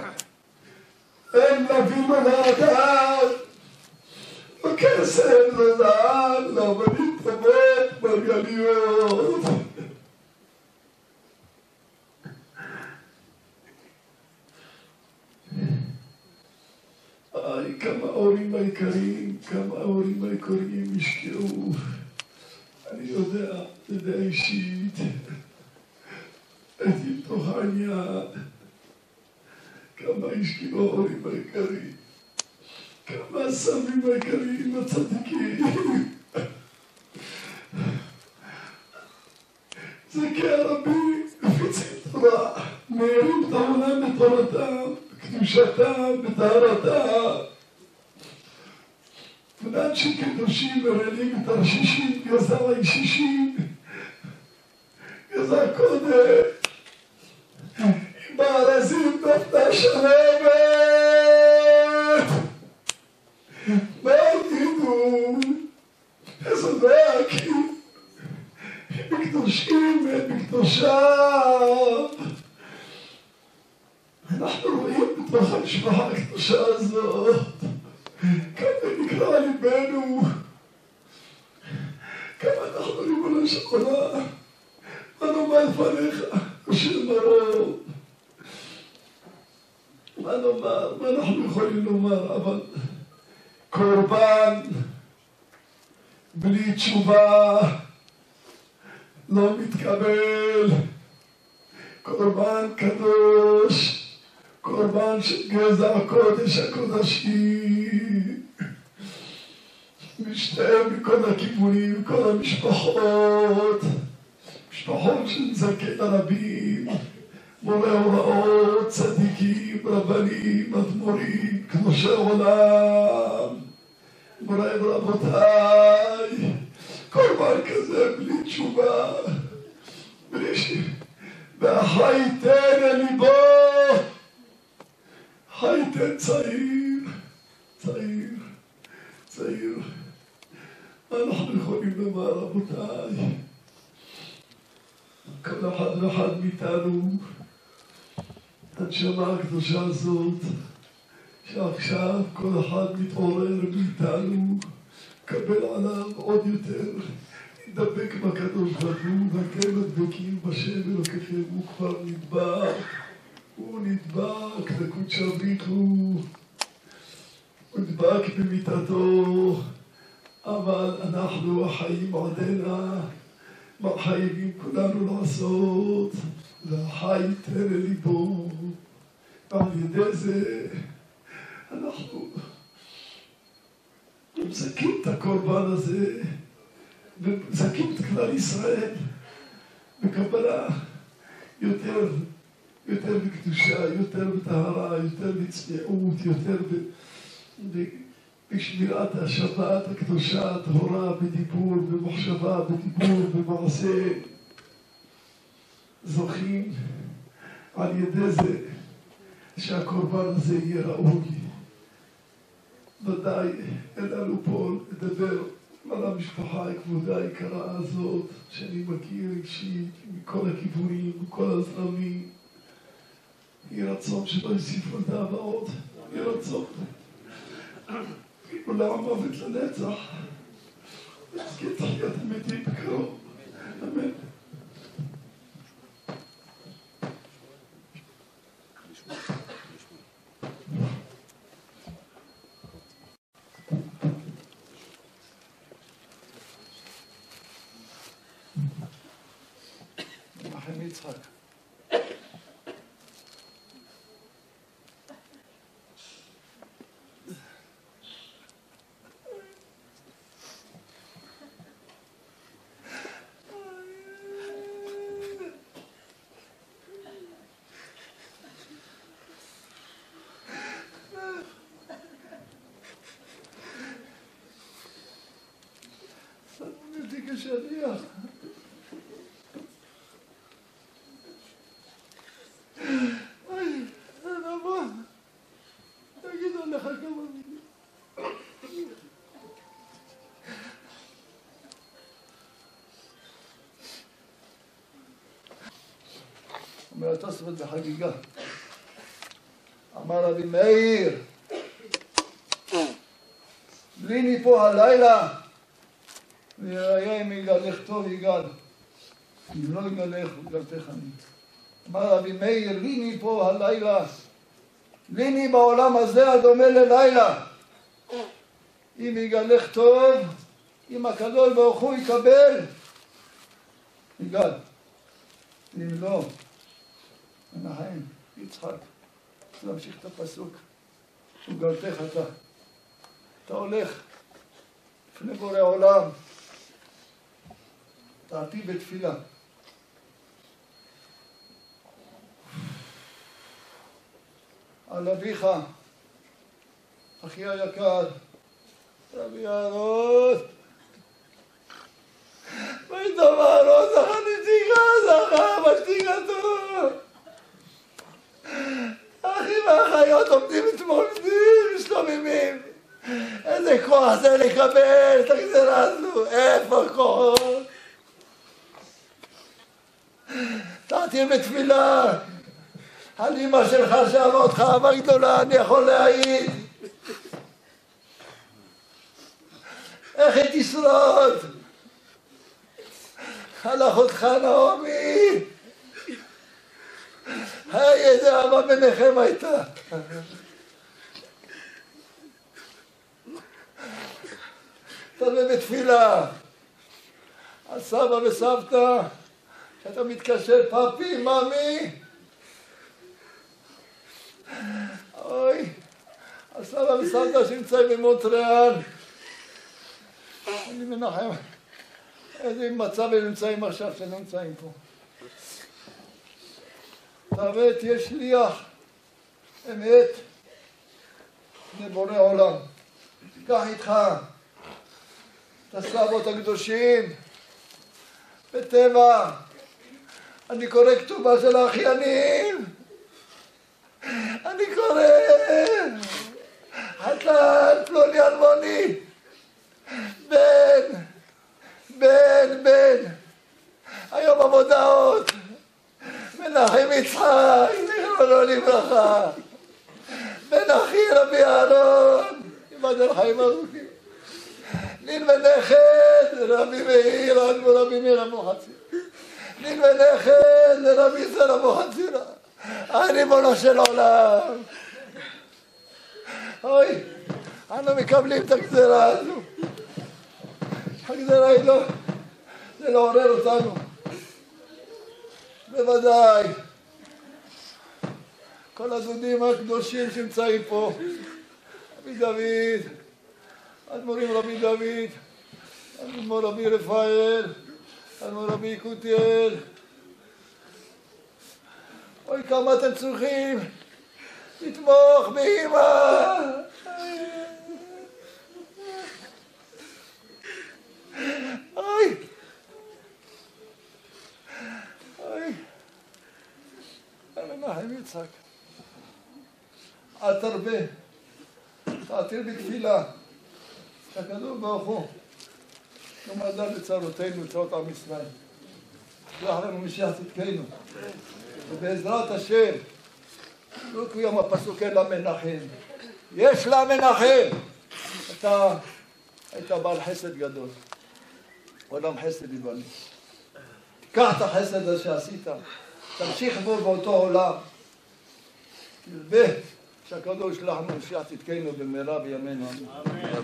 אין נביא ולאדם, לא כסף, לא זהב, לא אבנים טובות, מרגליות. כמה ההורים היקרים, כמה ההורים היקרים השקיעו, אני יודע אישית, הייתי בתוך העניין, כמה השקיעו ההורים היקרים, כמה הסבים היקרים הצדיקים. זה כהרבים מפיצים תורה, מאירים את העולם בתורתם, בקדושתם, בטהרתם. ואנשי קדושים מרעילים את הרשישים, גזר הישישים, גזר קודם, עם הארזים דפנה שלמת. מה תדעו? איזה דקים, הם בקדושים והם בקדושה. אנחנו רואים בתוך המשפחה הקדושה הזאת, כמה נקרא ליבנו, כמה אנחנו ריבונו של עולם, מה נאמר לפניך, השם מרום, מה נאמר, מה אנחנו יכולים לומר, אבל קורבן בלי תשובה לא מתקבל, קורבן קדוש, קורבן של גזע הקודש הקודשים, משתהם מכל הכיוונים, כל המשפחות, משפחות של זקן הרבים, מורי הוראות, צדיקים, רבנים, אדמו"רים, קדושי עולם, מורי ורבותיי, קורבן כזה בלי תשובה, והחי ייתן אל ליבו, חי ייתן צעיר. מה אנחנו יכולים לומר, רבותיי? כל אחד ואחד מאיתנו, הנשמה הקדושה הזאת, שעכשיו כל אחד מתעורר מאיתנו, קבל עליו עוד יותר, נדבק בקדוש ברוך הוא, ואתם מדבקים בשם אלוקיכם, הוא כבר נדבק, לקודש בריך הוא נדבק במיטתו, אבל אנחנו החיים עודנה, מה חייבים כולנו לעשות, והחי ייתן אל ליבו, ועל ידי זה אנחנו מזכים את הקורבן הזה, ומזכים את כלל ישראל בקבלה יותר בקדושה, יותר בטהרה, יותר בצניעות, יותר בשמירת השבת הקדושה, טהורה, בדיבור, במחשבה, בדיבור, במעשה. זוכים על ידי זה שהקורבן הזה יהיה ראוי. ודאי אין לנו פה לדבר על המשפחה הכבודה היקרה הזאת, שאני מכיר אישית מכל הכיוונים, מכל הזרמים. יהיה רצון שלא יוסיפו את הבאות, יהיה רצון. עולם המוות לנצח, נזכה תחיית המתים בקרוב, אמן. יצחק. שמתי כשליח. אוי, רבו, תגידו לך כמה מילים. אומר התוספות בחגיגה. אמר רבי מאיר, ליני פה הלילה, ויראה אם יגלך טוב יגל, אם לא יגלך יגלתך אני. אמר רבי מאיר, ליני פה הלילה, ליני בעולם הזה הדומה ללילה. אם יגלך טוב, אם הקדוש ברוך הוא יקבל, יגל. אם לא, מנחם, יצחק, להמשיך את הפסוק, וגלתך אתה הולך לפני בורא עולם, תעתי בתפילה. על אביך, אחי היקר, רבי אהרון, וידום אהרון זכה נציגה, זכה בשתיקתו. אחים והאחיות עומדים מתמודדים, משתוממים. איזה כוח זה לקבל את הגזרה הזו, איפה כוח? תעתיר בתפילה. על אמא שלך שאהבה אותך אהבה גדולה, אני יכול להעיד. איך היא תשרוד? על אחותך נעמי. איזה אהבה ביניכם הייתה. תראה בתפילה. על סבא וסבתא, שאתה מתקשר פאפי, ממי. אוי, על סבא וסבתא שנמצאים במונטריאל. אני מנחם. איזה מצב הם נמצאים עכשיו שנמצאים פה. תראה, תהיה שליח אמת לבורא עולם. קח איתך את הסבות הקדושים בטבע. אני קורא כתובה של האחיינים. אני קורא חתן פלוני אלמוני בן היום המודעות מנחם יצחק זכרונו לברכה בן אחי רבי אהרון ייבדל חיים ארוכים נין ונכד רבי מאיר אדמו"ר רבי מאיר אבוחצירא נין ונכד לרבי ישראל אבוחצירא הריבונו של עולם. אוי, אנו מקבלים את הגזרה הזו. הגזרה היא לא, זה לעורר אותנו. בוודאי. כל הדודים הקדושים שנמצאים פה. רבי דוד, אדמו"רים רבי דוד, אדמו"ר רבי רפאל, אדמו"ר רבי יקותיאל. אוי, כמה אתם צריכים לתמוך באמא. אוי. אוי. מנחם יצחק. אל תרבה. תעתיר בתפילה. שהקדוש ברוך הוא לא מדע לצרותינו, צרות עם ישראל. שלח לנו משיח צדקנו. ובעזרת השם, לא קוים הפסוק אלא מנחם. יש לה מנחם. אתה היית בעל חסד גדול. עולם חסד יבנה. תיקח את החסד הזה שעשית. תמשיך בו באותו עולם. תרבה שהקדוש שלח לנו משיח צדקנו במהרה בימינו. אמן.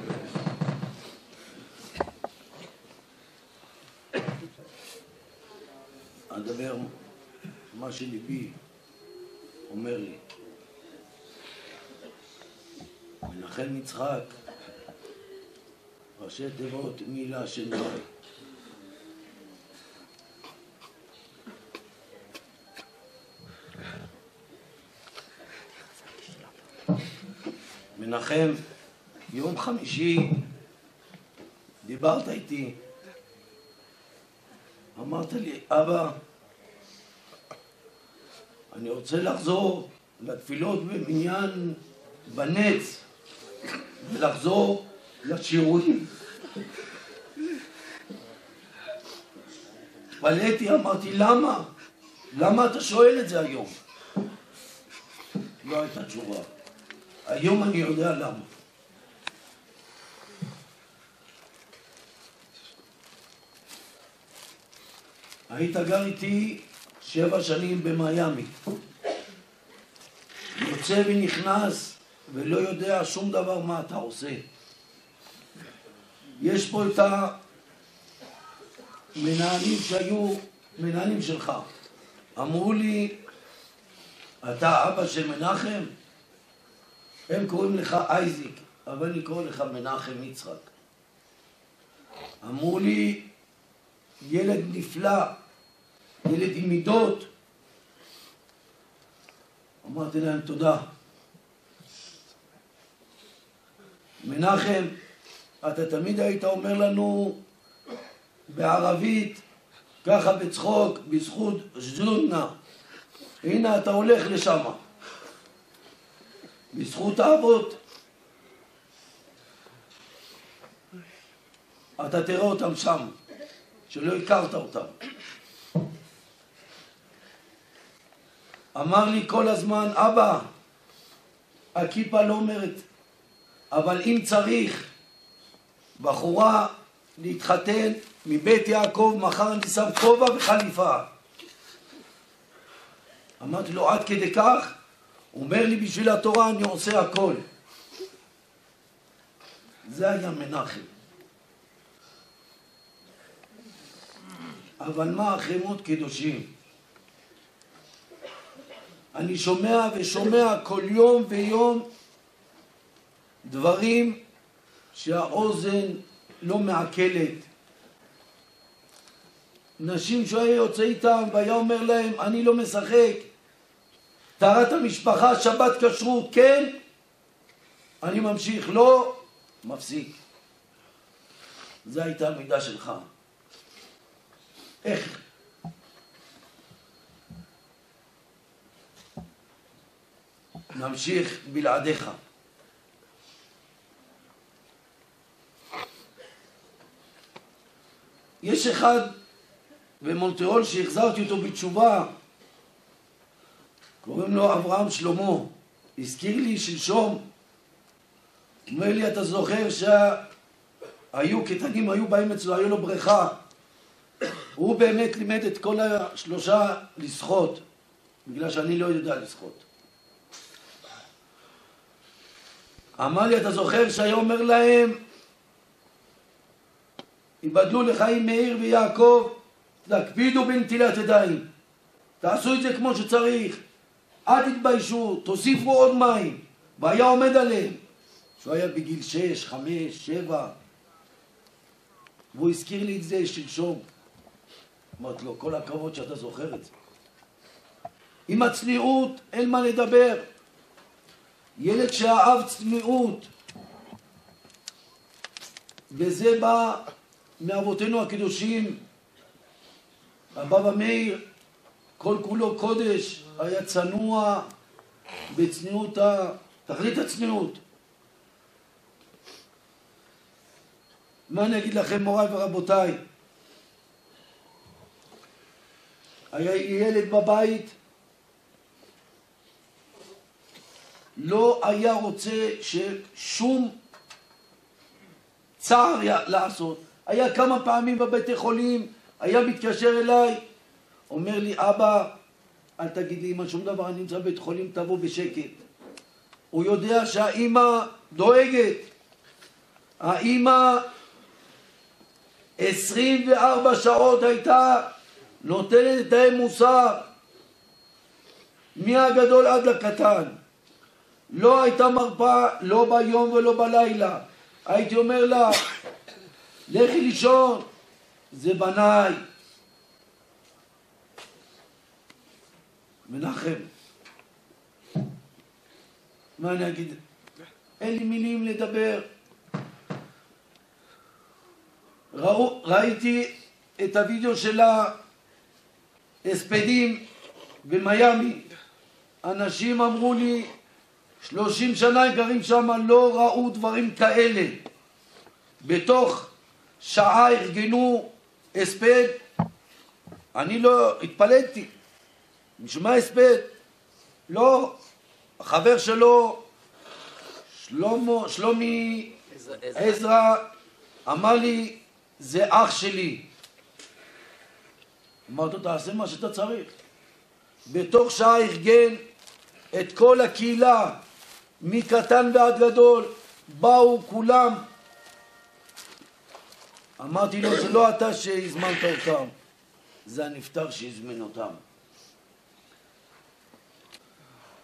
אדבר מה שליבי אומר לי. מנחם יצחק, ראשי תיבות מילה של נוי. מנחם, יום חמישי דיברת איתי, אמרת לי, אבא, אני רוצה לחזור לתפילות במניין בנץ ולחזור לשיעורים. התפלאתי, אמרתי, למה? למה אתה שואל את זה היום? לא הייתה תשובה. היום אני יודע למה. היית גר איתי 7 שנים במיימי. יוצא ונכנס ולא יודע שום דבר מה אתה עושה. יש פה את המנהלים שהיו מנהלים שלך. אמרו לי, אתה אבא של מנחם? הם קוראים לך אייזיק, אבל אני קורא לך מנחם יצחק. אמרו לי, ילד נפלא, ילד עם מידות. אמרתי להם תודה. מנחם, אתה תמיד היית אומר לנו בערבית, ככה בצחוק, בזכות ז'דונה. הנה אתה הולך לשם. בזכות האבות. אתה תראה אותם שם, שלא הכרת אותם. אמר לי כל הזמן, אבא, הכיפה לא אומרת, אבל אם צריך בחורה להתחתן מבית יעקב, מחר אני שם כובע וחליפה. אמרתי לו, עד כדי כך? הוא אומר לי, בשביל התורה אני עושה הכל. זה היה מנחם. אבל מה החמות קדושים? אני שומע ושומע כל יום ויום דברים שהאוזן לא מעכלת. נשים שהיה יוצא איתם והיה אומר להם, אני לא משחק. טהרת המשפחה, שבת כשרות, כן, אני ממשיך, לא, מפסיק. זו הייתה המידה שלך. איך? נמשיך בלעדיך. יש אחד במונטריאול שהחזרתי אותו בתשובה, קוראים לו אברהם שלמה. הזכיר לי שלשום, אומר לי, אתה זוכר שהיו קטנים, היו באים אצלו, היו לו בריכה. הוא באמת לימד את כל 3 לשחות, בגלל שאני לא יודע לשחות. אמר לי, אתה זוכר שהיה אומר להם, יבדלו לחיים מאיר ויעקב, תקפידו בנטילת ידיים, תעשו את זה כמו שצריך, אל תתביישו, תוסיפו עוד מים. והיה עומד עליהם, שהוא היה בגיל 6, 5, 7, והוא הזכיר לי את זה שלשום. אמרתי לו, כל הכבוד שאתה זוכר את זה. עם הצניעות אין מה לדבר. ילד שאהב צניעות, וזה בא מאבותינו הקדושים. הבבא מאיר, כל כולו קודש, היה צנוע בצניעות, תכלית הצניעות. מה אני אגיד לכם, מוריי ורבותיי? היה ילד בבית, לא היה רוצה ששום צער לעשות. היה כמה פעמים בבתי חולים, היה מתקשר אליי, אומר לי, אבא, אל תגיד לי אמא שום דבר, אני נמצא בבית חולים, תבוא בשקט. הוא יודע שהאמא דואגת. האמא 24 שעות הייתה נותנת להם מוסר. מהגדול עד לקטן. לא הייתה מרפאה, לא ביום ולא בלילה. הייתי אומר לה, לכי לישון, זה בניי. מנחם, מה אני אגיד? אין לי מילים לדבר. ראיתי את הוידאו של ההספדים במיימי. אנשים אמרו לי, 30 שנה הם גרים שם, לא ראו דברים כאלה. בתוך שעה ארגנו הספד. אני לא התפלאתי. משמע הספד? לא. החבר שלו, שלומי עזרא, אמר לי, זה אח שלי. אמרתי, תעשה מה שאתה צריך. בתוך שעה ארגן את כל הקהילה, מקטן ועד גדול, באו כולם. אמרתי לו, זה לא אתה שהזמנת אותם, זה הנפטר שהזמין אותם.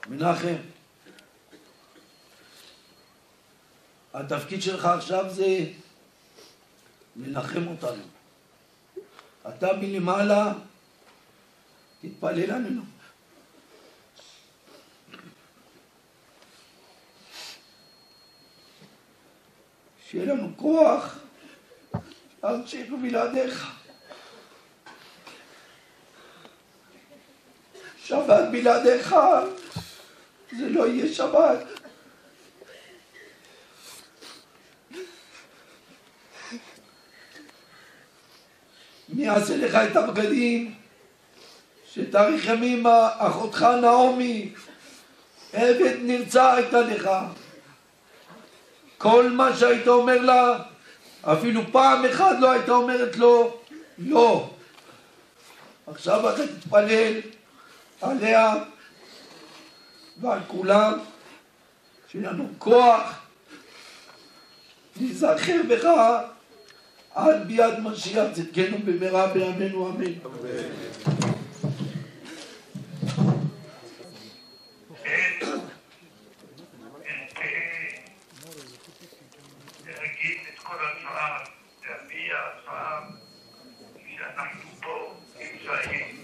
מנחם, התפקיד שלך עכשיו זה לנחם אותנו. אתה מלמעלה, תתפלל עלינו. שיהיה לנו כוח להמשיך בלעדיך. שבת בלעדיך זה לא יהיה שבת. מי יעשה לך את הבגדים שתאריך ימים אחותך נעמי עבד נרצע הייתה לך? כל מה שהיית אומר לה, אפילו פעם אחת לא היית אומרת לו לא. עכשיו אתה תתפלל עליה ועל כולם, שיהיה לנו כוח להיזכר בך עד ביאת משיח צדקנו במהרה בימינו אמן. להגיד את כל הצער, להביע הצער שאנחנו פה נמצאים.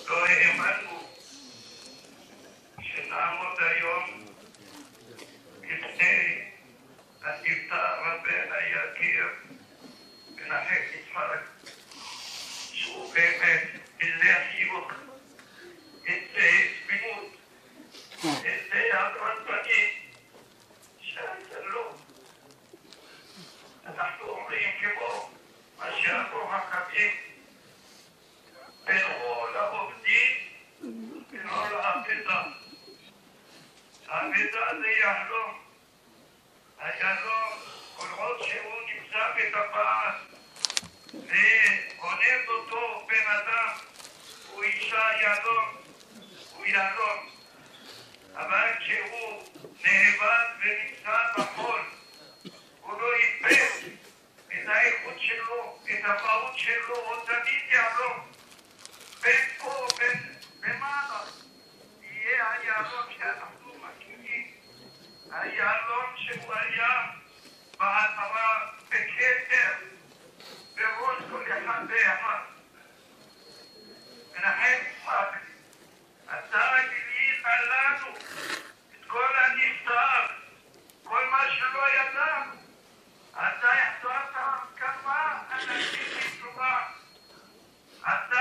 לא האמנו שנעמוד היום לפני הנפטר רבנו היקיר מנחם יצחק, שהוא באמת איזה החיוך, איזה זמינות, איזה הדרת פנים שהייתה לו. אנחנו אומרים כמו מה שאמרו החכמים, פנו לעובדים ולא לעבדה. העבדה זה יהלום. היהלום, כל עוד שהוא נמצא בטבעת ועונד אותו בן אדם, הוא אישה יהלום, הוא יהלום. אבל כשהוא נאבד ונמצא בחול, הוא לא איבד את האיכות שלו, את המהות שלו, הוא תמיד יהלום. בין פה, בין למעלה, יהיה היהלום שאנחנו מכירים. היהלום שהוא היה בהתחלה בכתר, בראש כל אחד ואחד. מנחם יצחק, אתה גילית לנו את כל הנסתר, כל מה שלא ידענו. אתה החזרת כמה אנשים בתשובה. אתה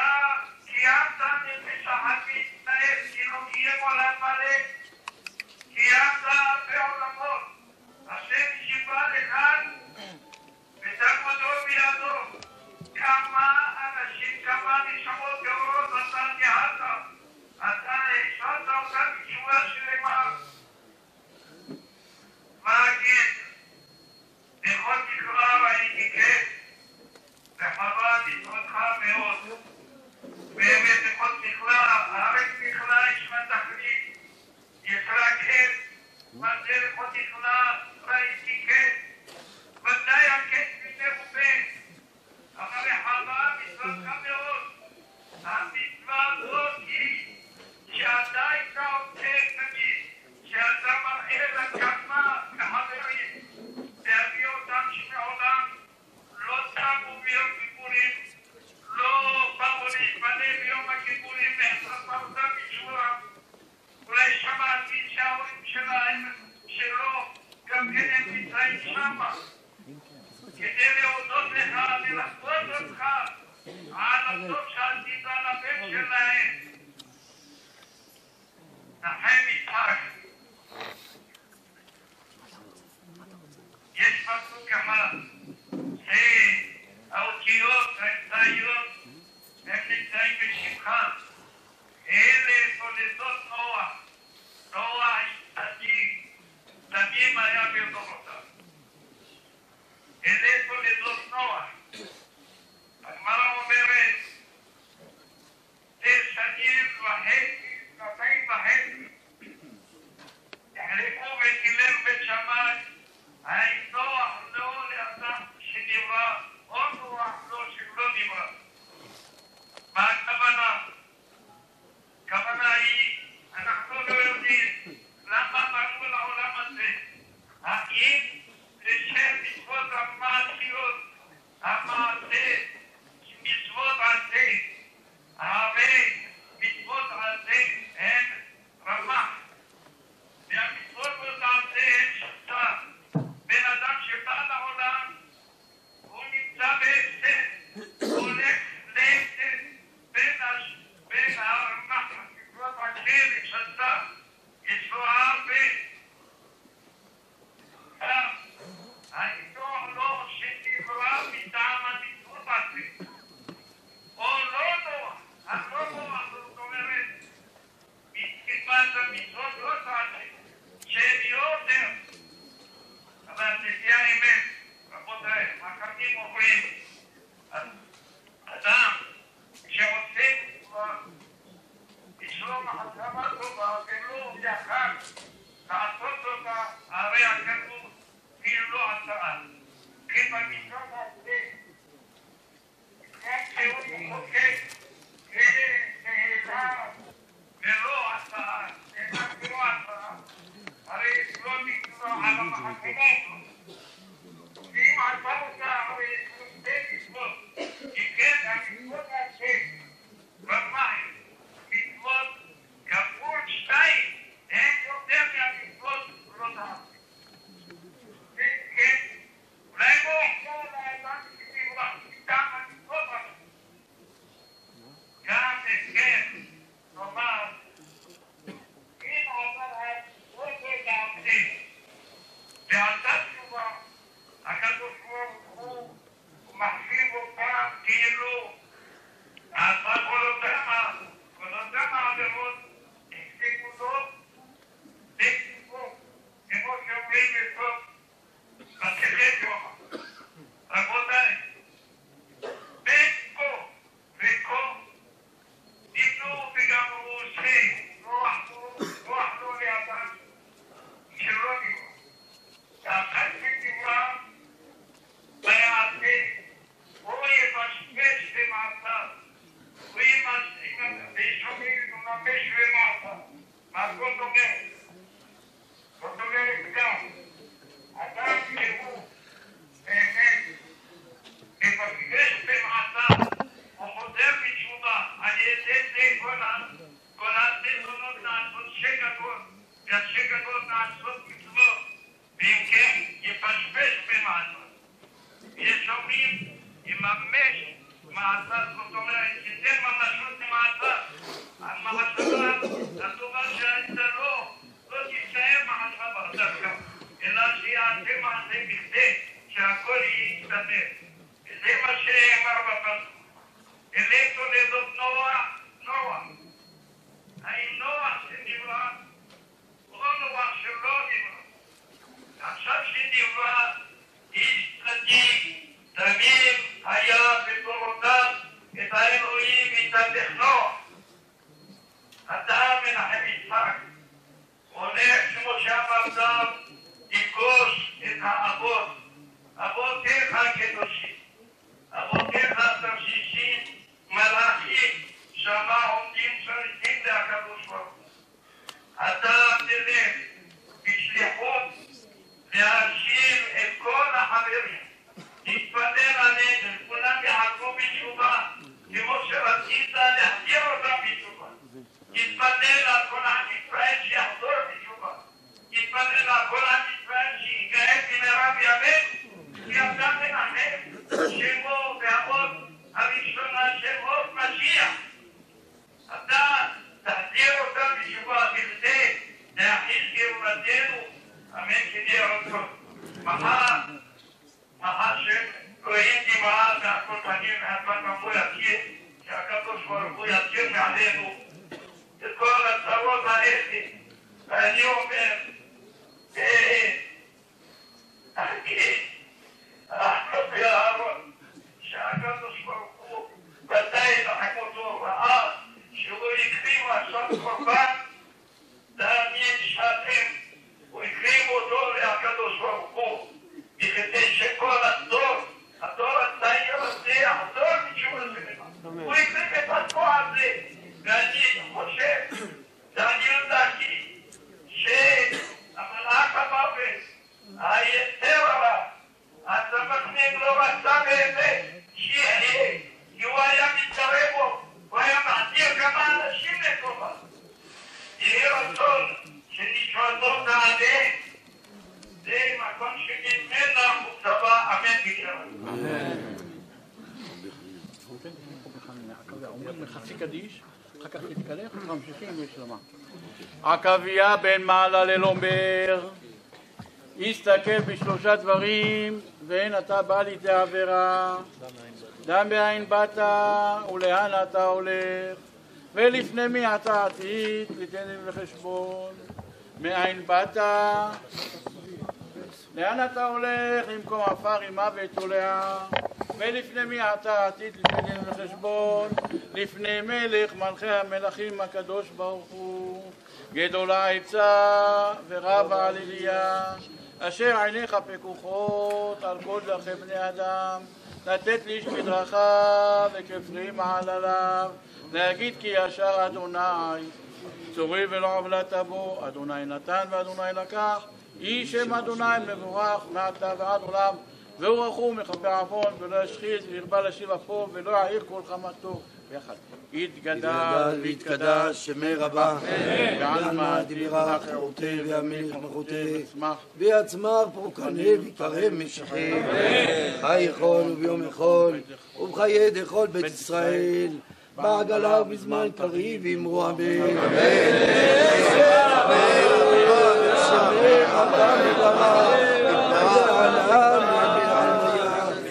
שהאותיות האמצעיות הם נמצאים בשמך. אלה תולדות נוח. נוח עתיק, תמים היה בדורותיו. אלה תולדות נוח. הגמרא אומרת, 9 שנים וחצי, 2.5 יחלקו ותילל בית שמאי, האם נוח לא לאדם שנברא, או נוח לא שלא נברא. מה הכוונה? הכוונה היא, אנחנו לא יודעים למה באנו לעולם הזה. האם לשם מצוות המעשיות, המעשה, מצוות הזה, הרי מצוות הזה הן רמ"ח, והמצוות הזה הן שתה. בן אדם שבא לעולם, הוא נמצא בהפסד, הוא הולך להפסד בין הרמ"ח, מצוות הזה לשתה, יש לו הרבה. האיתו לא שנברא מטעם המצוות הזה, או לא נוח, הלא נוח, זאת אומרת, מתקפת המצוות לא תעשה, שהן יותר. אבל לפי האמת, רבותיי, החכמים אומרים, אדם שעושה מצווה, יש לו מחשבה טובה, ולא יחד לעשות אותה, הרי הכתוב כאילו לא עשה. כי במצוות הזה, שהוא מחוקק ולא עשה, הרי לא נקרא על המחכמות. ואם עשה אותה, הרי זה מצוות. כי כן, המצוות הזה, במים, מצוות כפול 2, הן יותר מהמצוות לא תעשה. וכן, אולי לא יחזור לאדם שנברא, מטעם המצוות הזה. גם כן, נאמר, אם עבר המצוות לדעתי, ועשה תשובה, הקדוש ברוך הוא מחשיב אותה כאילו עשה כל אותם העבירות, הפסיקו לו בקצבו, כמו שאומרים בסוף מסכת יומא. רבותיי, בין כה וכה נמנו וגם הוא עושה, נוח לו לאדם שלא נברא. ואחר שנברא ויעשה, הוא יפשפש במעשיו, הוא יממש במעשיו. מה זאת אומרת? זאת אומרת גם, אדם שהוא באמת מפשפש במעשיו, הוא חוזר בתשובה, על ידי זה כל הזיכרונות נעשות שגגות, והשגגות נעשות מצוות, ואם כן, יפשפש במעשיו. יש אומרים, יממש מעשיו, זאת אומרת, ייתן ממשות למעשיו. המחשבה הטובה שהייתה לו, לא תישאר מחשבה דווקא, אלא שיעשה מעשה בכדי שהכל יסתדר. וזה מה שאמר בפסוק. אלה תולדות נוח. האם נוח שנברא, או נוח שלא נברא. עכשיו שנברא, איש צדיק, תמים היה בתורותיו את האלוהים מצד נוח. אתה מנחם יצחק, הולך כמו שאמרת, לפגוש את האבות, אבותיך הקדושים, אבותיך תרשישים, מלאכים, שמה עומדים שרידים להקדוש ברוך הוא. אתה תלך בשליחות להשיב את כל החברים, תתפלל עליהם, כולם יחזרו בתשובה, כמו שרצית להחזיר אותם בתשובה. תתפלל על כל עם ישראל שיחזור בתשובה. תתפלל על כל עם ישראל שיגאל במהרה בימינו, כי אתה מנחם שמו והאות הראשונה של אות משיח. אתה תחזיר אותם בתשובה בכדי להכיל גאולתנו, אמן שנהיה רצון. מחר שאלוהים מוכנים מהזמן אמרו יציר, שהקדוש ברוך הוא יציר מעלינו את כל הצרות האלה. ואני אומר, שהקדוש ברוך הוא ודאי לחם אותו ראה שהוא הקריב לעשות קורבן, תאמין שאתם, הוא הקריב אותו לקדוש ברוך הוא, בכדי שכל הדור הצעיר הזה יחזור בתשובה שלו. הוא הקריב את עצמו על זה, ואני חושב, ואני יודעתי, שהמלאך המוות, היתר הרע, הסמכנים לא רצה באמת שיהיה, כי הוא היה מתקרב בו, הוא היה מעתיר כמה אנשים לטובה. יהי רצון שנשמתו תעלה, זה מקום שנדמה למחשבה, אמן בקרב. אומרים חצי קדיש, אחר כך תתקלח, ממשיכים בשלמה. עקביה בן מעללל אומר, הסתכל בשלושה דברים, ואין אתה בא לידי עבירה. דם מאין באת ולאן אתה הולך, ולפני מי אתה עתיד ליתן דין וחשבון. מאין באת, לאן אתה הולך, למקום עפר עם מוות תולע, ולפני מי אתה עתיד ליתן דין וחשבון. לפני מלך מלכי המלכים הקדוש ברוך הוא, גדולה עצה ורבה עליליה, אשר עיניך פקוחות על כל דרכי בני אדם, לתת לאיש כדרכיו וכפרי מעלליו, להגיד כי ישר אדוני, צורי ולא עוולת בו, אדוני נתן ואדוני לקח, יהי שם אדוני מבורך מעתה ועד עולם, והוא רחום מכפר עוון ולא ישחית וירבה להשיב אפו ולא יעיר כל חמתו. ביחד. יתגדל ויתקדש שמי רבה, בעלמא דברה חירותי והמלך מלכותי, ויצמח פורקנה ויקרב משכי, חי יכול וביום יכול, ובחיי דכל בית ישראל, בעגלה ובזמן קריב אמרו אמן. שמי רבה מברך,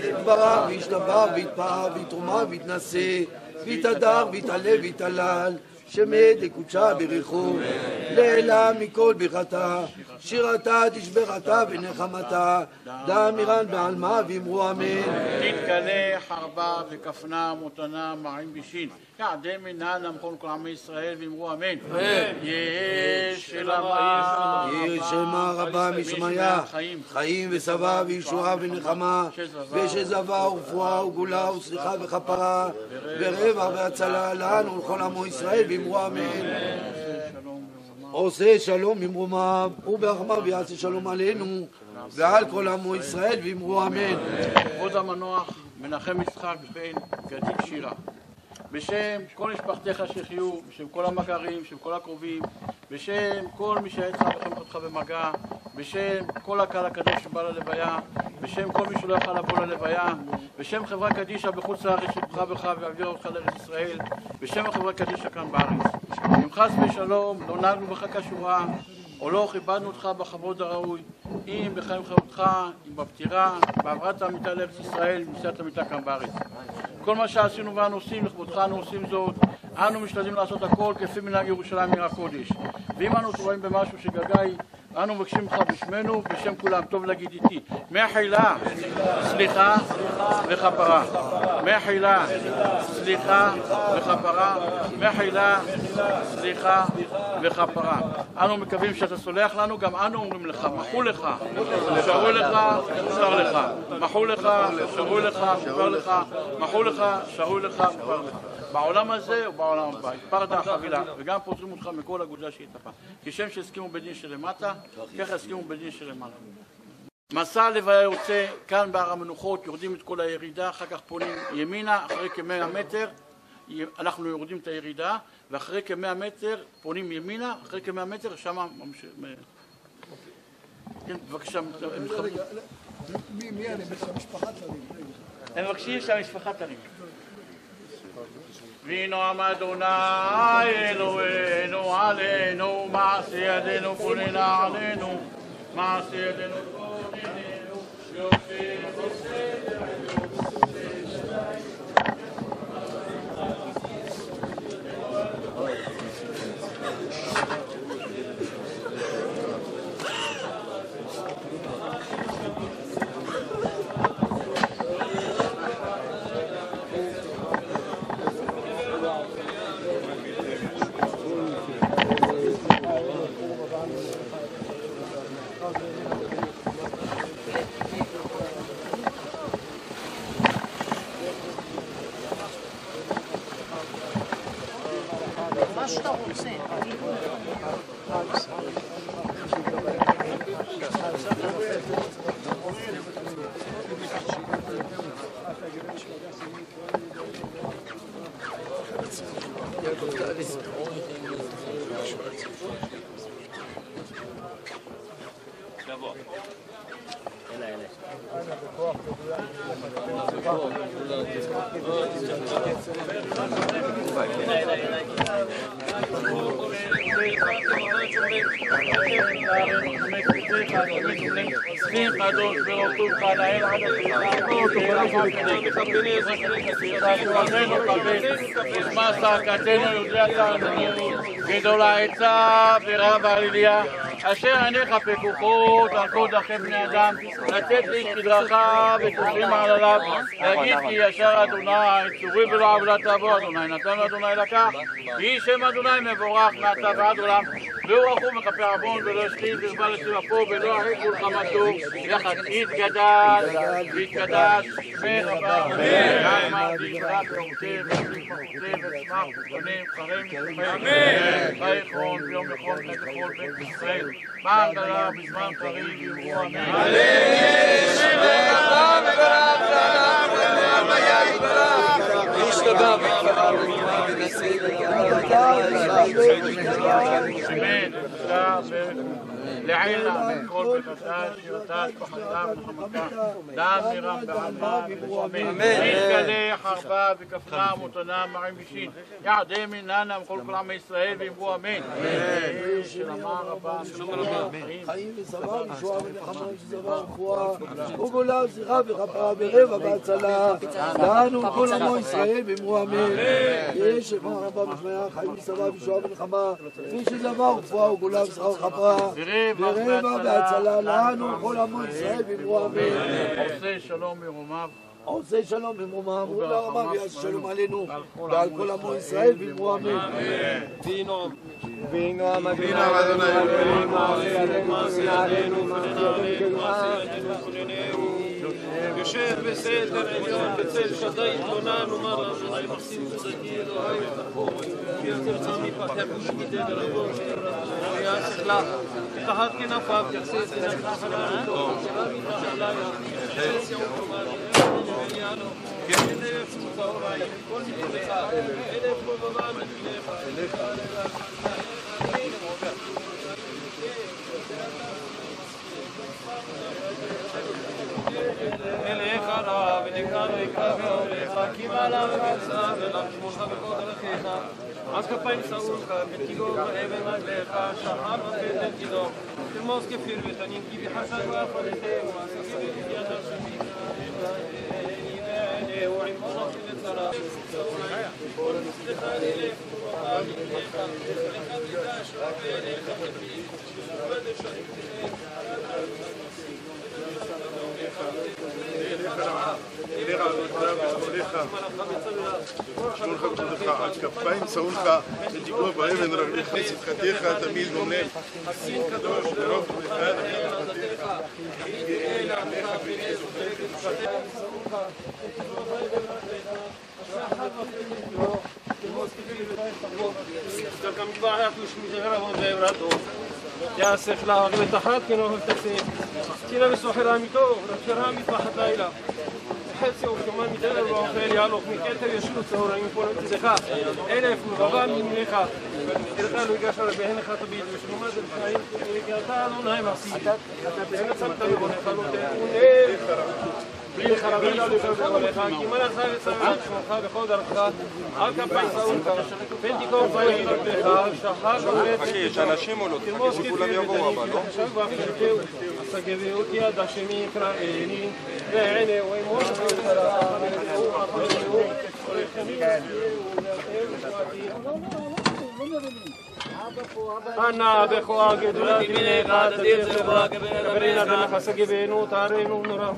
יתברך וישתבח ויתפאר ויתרומה ויתנשא ויתהדר ויתעלה ויתהלל, שמי דקודשה בריחו, לעילה מכל ברכתה, שירתה תשבחתה ונחמתה, דאמירן בעלמא ואמרו אמן. תתקלה חרבה וכפנה מותנה מעין בשין, יעדי מנהל למכון כל עמי ישראל ואמרו אמן. יש שמה רבה משמיה, חיים ושבע וישועה ונחמה, ושזבה ורפואה וגאולה וסליחה וכפרה ורווח והצלה לנו ולכל עמו ישראל ואמרו אמן. עושה שלום במרומיו וברחמיו ויעשה שלום עלינו ועל כל עמו ישראל ואמרו אמן. כבוד המנוח מנחם יצחק בן גדיל שירה, בשם כל משפחתך שחיו, בשם כל המכרים, בשם כל הקרובים, בשם כל מי שהיה איתך במגע, בשם כל הקהל הקדוש שבא ללוויה, בשם כל מי שלא יכל לבוא ללוויה, בשם חברה קדישה בחוץ לארץ שבחה בך והעבירה אותך לארץ ישראל, בשם החברה קדישה כאן בארץ. אם חס ושלום לא נהגנו בך כשורה, או לא כיבדנו אותך בכבוד הראוי, אם בחיים חיותך, אם בפטירה, בעברת המיטה לארץ ישראל, במציאת המיטה כאן בארץ. כל מה שעשינו ואנו עושים, לכבודך אנו עושים זאת, אנו משתדלים לעשות הכל כפי מנהג ירושלים עיר הקודש. ואם אנו רואים במשהו שגגאי, אנו מבקשים לך בשמנו, בשם כולם, טוב להגיד איתי, מהחילה, סליחה וכפרה. מהחילה, סליחה וכפרה. מהחילה, סליחה וכפרה. אנו מקווים שאתה סולח לנו, גם אנו אומרים לך, מחו לך, שרו לך, שר לך. מחו לך, שרו לך, שבר לך. מחו לך, שרו לך, שבר לך. בעולם הזה ובעולם הבא, התפרת החבילה, וגם פותרים אותך מכל הגודלה שהתאפה. כשם שהסכימו בדין שלמטה, ככה הסכימו בדין שלמעלה. מסע הלוויה יוצא כאן בהר המנוחות, יורדים את כל הירידה, אחר כך פונים ימינה, אחרי כ-100 מטר, אנחנו יורדים את הירידה, ואחרי כ-100 מטר פונים ימינה, אחרי כ-100 מטר, שמה ממשיך... כן, בבקשה, הם מתחברים. מי אני? משפחת תרים. הם מבקשים שהמשפחה תרים. ונועם אדוני אלוהינו עלינו, מעשה ידינו כוננה עלינו, מעשה ידינו כוננה, יופי בסדר, יופי בסדר. גדול העצה ורב העלייה אשר עיניך פקוחות על כל דרכי בני אדם לתת לי כדרכה ותוכים מעלליו להגיד כי ישר אדוני צורי ולא עבודת תעבור אדוני נתן אדוני לקח ויהי שם אדוני מבורך מעתה ועד עולם והוא רחום מכפר עוון ולא השחית ורבה לצמחו ולא החליט כל חמתו יחד יתקדש ויתקדש שמך הבא אמן וישרק ועוטב ושליק מחוטב ושמח ופנים חרים וחיים ויכון ויום יכול חי בכל בית ישראל פעם גלה בזמן קריב יאמרו אמן לעילה כל ברכתה, שירתה, שפחתה ונחמתה, דם מרם בעלמה ובשמן, יתגלה חרבה וכפנה מותנה מרים בשין, יעדי מננה מכל כל עם ישראל ואמרו אמן. שלמה רבה, חיים ושבע, ישועה ונחמה, שזבה ורפואה, וגולה וזירה ורפאה ורבע והצלה, לנו כל עמו ישראל ואמרו אמן. יש שלמה רבה ושמיה, חיים ושבע, ישועה ונחמה, ושזבה ורפואה, וגולה וזירה ורפאה, ורבע והצלה, לנו כל עמו ישראל ואמרו אמן. עושה שלום מרומיו, עושה שלום במרומיו, ולרמה ויעשה שלום עלינו ועל כל עמו ישראל ואמרו אמן. וינועם אדוני אלוהינו מעשה ידינו יושב בסתר עליון בצל שדי התלונן ומר לאדוני מחסים וזכי אלוהי ותחבור ויוצר צמי פתח ושמידי דרבון ויעשך לך תחת כנפיו תחסי את כנפך לעמיתו שלה מתחלה יחסי יעוקומה ואליאנו כדי יצמות ההוראי כל מתולך אלף בבבה מתולך אליך רב ונקרא ויקרא ואורך כי מעלה וגצה ולך שמולך בכל דרכיך אז כפיים שאולך בתיגור אבן רגליך שחר ופתן תדור תרמוס כפיר ותנין כי בחסד ואפלתם ועסקי בתחיית השמי ועיניהו עם מונח לצרה כל מצלך אליך ובכה אליך ולך תדש ואליך תביא ובדש שמונך בכבודך, עד כפיים שאולך, ותגלו באבן רגליך צדקתך תמיד גומלם. חסין קדוש ורוב טובך וחטאתך, יגאל לעמך פנס ופרק ותפתח שאולך, ותגלו באבן רגליך, השחר ופנס תרמוס כפיר ותחבור. דרכם מתברך ושמיזהר עוון ועברתו. יאסף לה ותחת כנוהב תקסים. תילה וסוחר אמיתו, ונפשרה מטבחת לילה. חצי ושומע מדבר ואוכל יהלוך מכתר ישלו צהוראים מפול מצדך אלף ובבא ממך ותראה לו יגש על בהנך תביד ושלומה זה לפנאים וכתה אדוני מעשית ונצמת לבונך לא תאונך בלי חרבים לא לפרדך כי מלאך וצמא שמוך בכל דרכך על כפיים שאולך ותיקור צהרים רגליך שחר ופתח שאנשים עולות כולם יבואו אבל לא? סגבי אותי עד השמי יקראני ועיני ואמור אנא בכוח גדולת בנך תדיר צבא גברינה בנך סגבנו תערנו נורא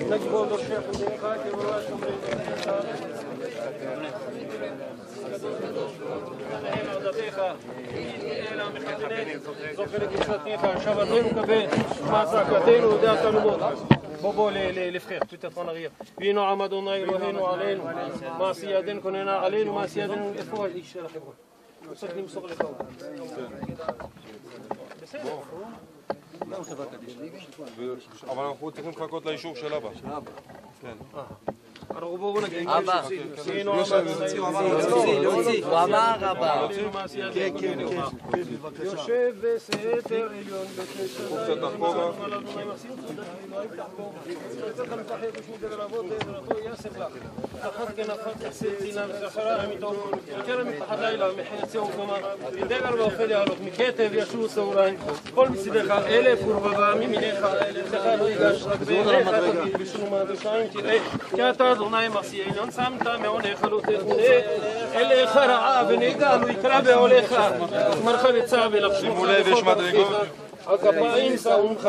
נגבו דורשך בנך כברה שומרים זוכר קדושתך שבתנו כבד מעצקתנו יודע תלומות בוא לבחר peut-être en arrière וינועם אדוני אלוהינו עלינו מעשי ידינו כוננה עלינו מעשי ידינו איפה האיש של החברה הוא צריך למסור לך אותם. בסדר. אבל אנחנו צריכים לחכות לאישור של אבא. כן. בואו נגיד. אבא. הוא אמר אבא. כן, כן, כן. יושב בסתר עליון קצת אחורה. אחר כן הפך צינה וזכרה אמיתו בטרם מתחת לילה מחצהו כלומר דבר ואוכל יעלות מכתב ישו צהריים כל מצדך 1000 ורבבה ממיניך לך לא ייגש רק בעיניך תגיד בשלומה ושעים תראה כי אתה אדוני מעשי עליון שמת מעונך לא תכונה אליך רעה ונגע לא יקרא בעולך מרך וצע ולחשוך שימו לב, יש מדרגות. הכפיים שעומך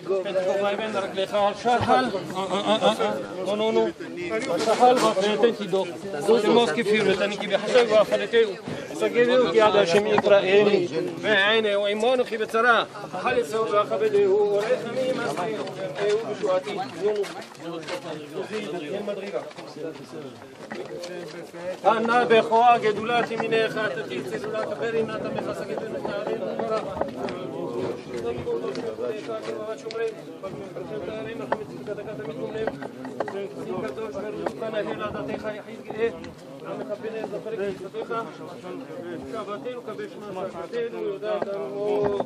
כתגובי בין רגליך על שחל נו השחל ותן תדוק תמוס כפיר ותניקי בחשב ואפלתהו סגדהו כי עד השם יקראני והנה ואימונו כי בצרה אכל יצאו ואכבדהו עורך עמי מסעינו והוא בשועתי ענה בכועה גדולת ימינך תתיץ צדולת הפרים נתה מחסגת ונתערנו ורח שומרים, פרשם תארים, אנחנו מצליחת דקת המתגומלם וקצים קדוש ורזוקה נהל עדתך יחיד גאה המכפנה זפרק מצוותיך שבתנו כבש משפטנו יודעת אמו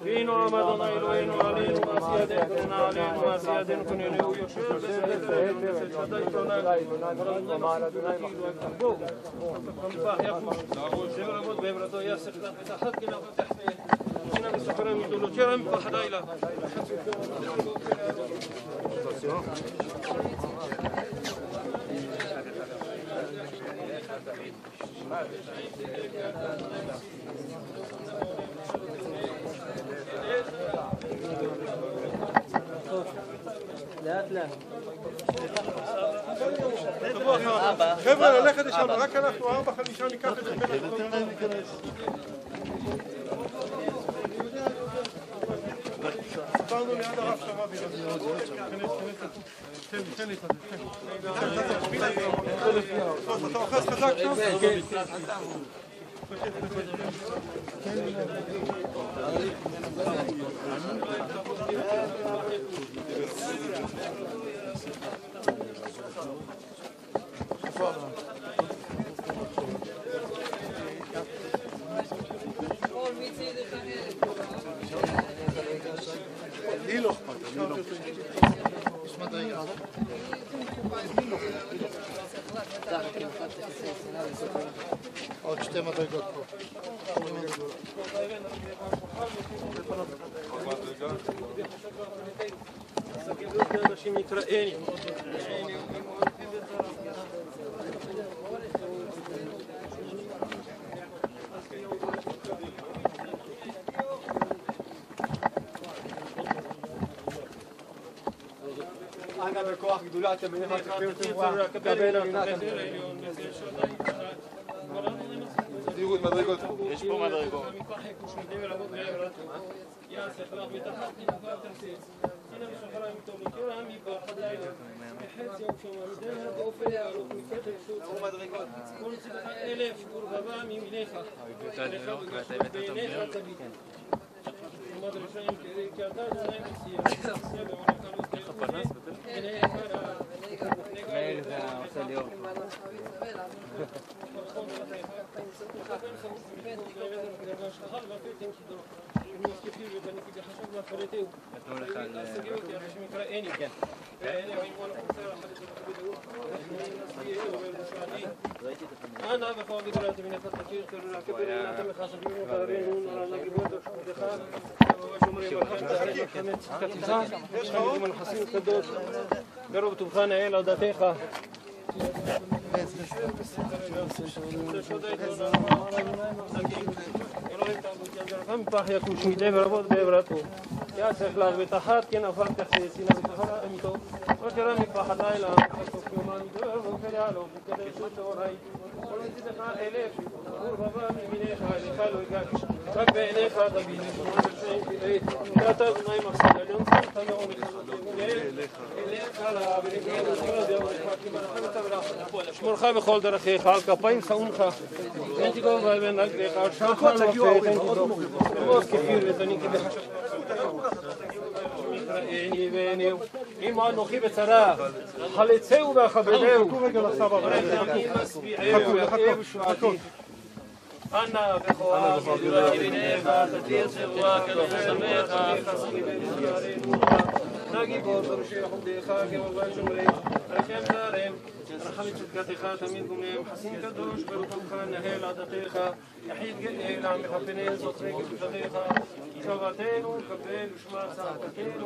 וינו עמד אדוני אלוהינו עלינו מעשי ידינו ונע עלינו מעשי ידינו כנראה יושב בסדר עליון בסד שדי תלונה ורדנו מחסים כאילו בואו כמפח יפוש זבר עבוד בעברתו יסף ותחת כנפו תחפה هنا بسفر من دولة جرم فحدايلا חבר'ה, ללכת לשם, רק אנחנו 4-5 ניקח את זה עברנו ליד הרב שרבי, תן לי את זה, אתה אוחז חזק שם? כן. לי לא אכפת, לי לא אכפת. יש מדרגה. עוד 2 מדרגות פה. אנשים יתראיני. אנא בכוח גדולת ימיניך תכפיר תמורה, קבל עינת עליון. תראו מדרגות. יש פה מדרגות. מאיר זה עושה לי אור. נתנו לך أنا بخوف بدرات من التفكير كلنا كبرنا تم خاصبين وقارين ونجيبون تشوفها وشمري والحمد كتزان شمري من حسين كدوس قرب تبخان عيل عدتيخا هم باح يكون شميدة بربط بيبراتو يا شيخ لا بتحات كنا فرق حسينا بتحات أميتو وكرا مفاحة لا خصوص يومان دور كلالو كده شطوراي ولا تدخل إليه وربما من خالي خالو يقاش رب إليه هذا بيني شيء لا تزني مقصد اليوم تنتمون إليه خلا شمرخا بخول درخي خال كباين سونخا أنت قوم بين أجري قارشان خال وفي كثير بتني كده يعني بيني إما نخيب السراء خليت سوى خبرته أنا بخواه بني فاتتي سواك السميخة ناقي بوضر شيخ ديخاك وباجوري ركب دارم رحمت شدقاتي خاتمين قميم حسين كدوش برطوخة نهيل دقيقة يحيد قليل عم يحفنين صوتريك بدقيقة شوغتين وكبين وشمال ساعتين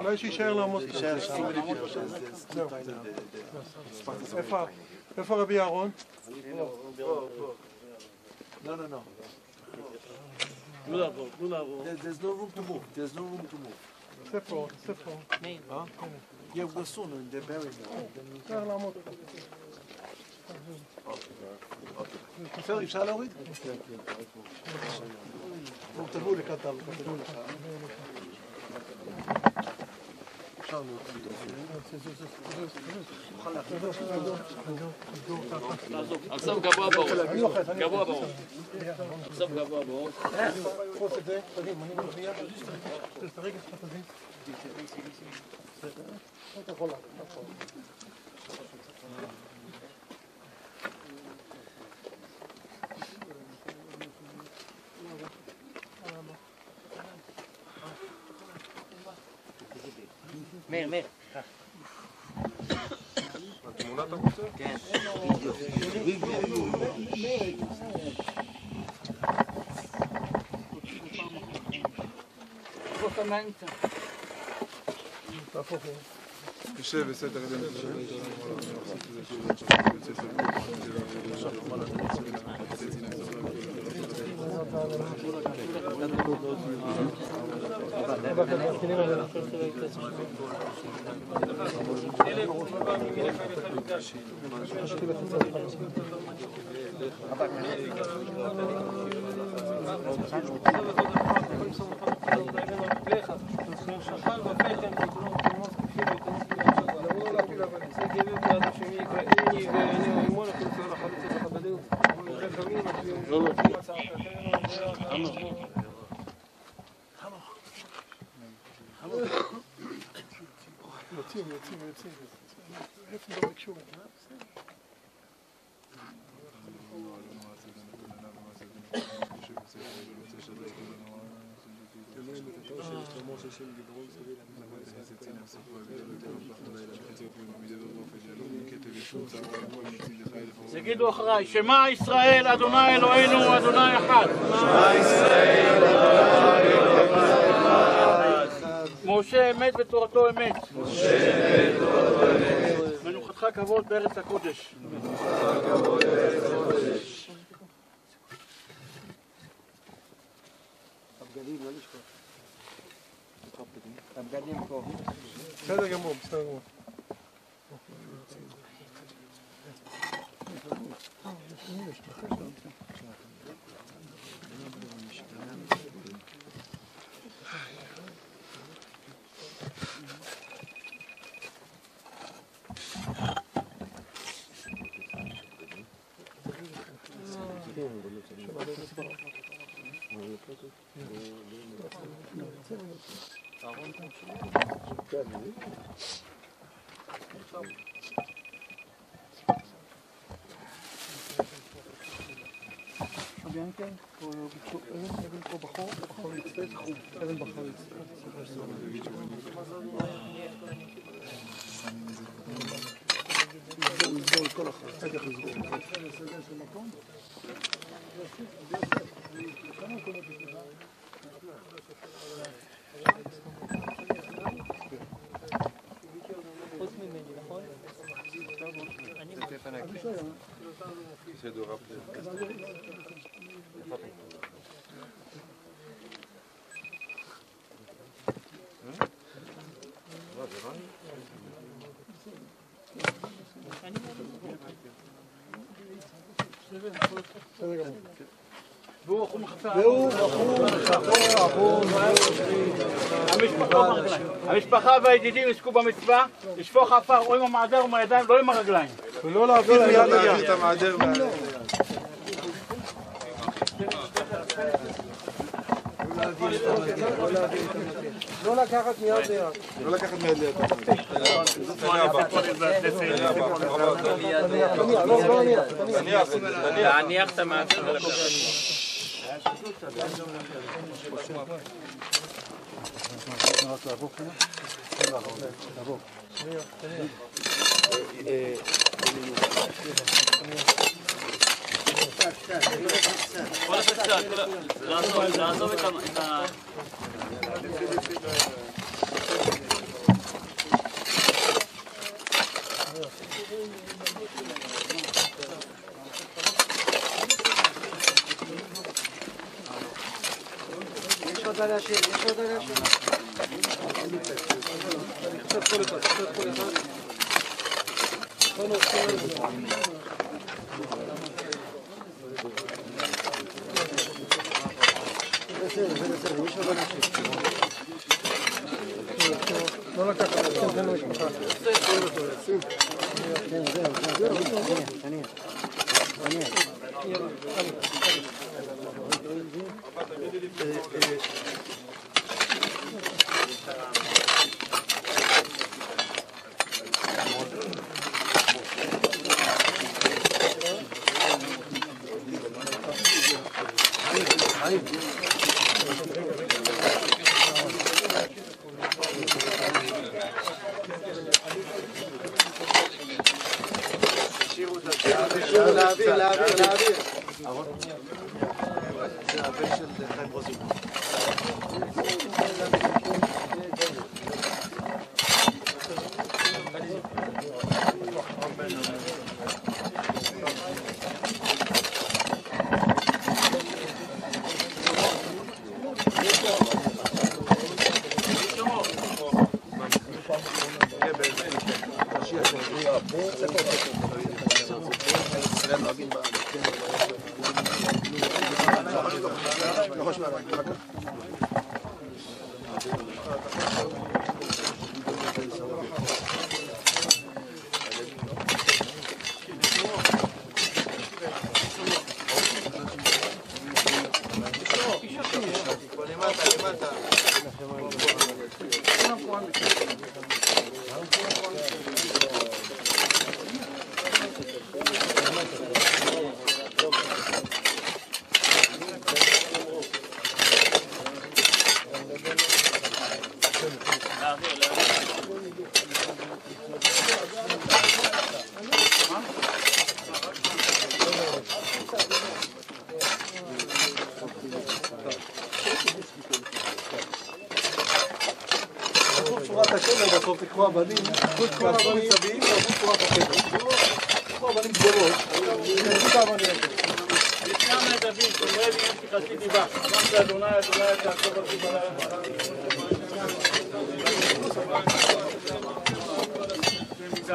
ماشي يشاير לעמוד איפה רבי אהרון? No. There's no room to move. There's no room to move. ספר. Huh? Yeah, we'll soon. They're buried now. ישאר לעמוד. אפשר להוריד? תבואו לקטל. עכשיו גבוה בראש. עכשיו גבוה בראש. תפוס את זה, תגיד, אני מרביע. תרגע שלך תזיז. אתה יכול לעשות. מאיר. התמונה אתה רוצה? כן. תשב בסדר אלינו. יוצאים. איפה לא ביקשו? תגידו אחריי, שמע ישראל, אדוני אלוהינו, אדוני אחד. שמע ישראל, אדוני אלוהינו, אדוני אחד. משה אמת ותורתו אמת. משה אמת ותורתו אמת. מנוחתך כבוד בארץ הקודש. מנוחתך כבוד בארץ הקודש. הבגדים, לא לשכוח. הבגדים פה. בסדר גמור. ביאנקה, פה ביקשו אבן פה בחור יצטט, אבן בחור יצטט. הוא יסגור את כל אחת, צריך לסגור. כמה מקומות יש? חוץ ממני, נכון? המשפחה והידידים יזכו במצווה לשפוך עפר או עם המעדר או עם הידיים, לא עם הרגליים. ולא להעביר את המעדר מהידיים. לא לקחת מיד ליד. לא לקחת מיד ליד. להניח את המעדר. לעזוב את ה... יש עוד אנשים, יש עוד אנשים. קצת כל אחד, קצת כל אחד. בסדר, יש עוד אנשים. לא לקחת, תן לו משפחה. להעביר. זה הבן של חיים רוזין. צורת השבר בסוף לקרוא הבנים, כל הבנים צבעים, ועברו צורת השבר. לקרוא הבנים גדולות, ישנם דוד, תאמרי לי יש לי חצי דיבה. אמרת אדוני, תעקוב על דיבה.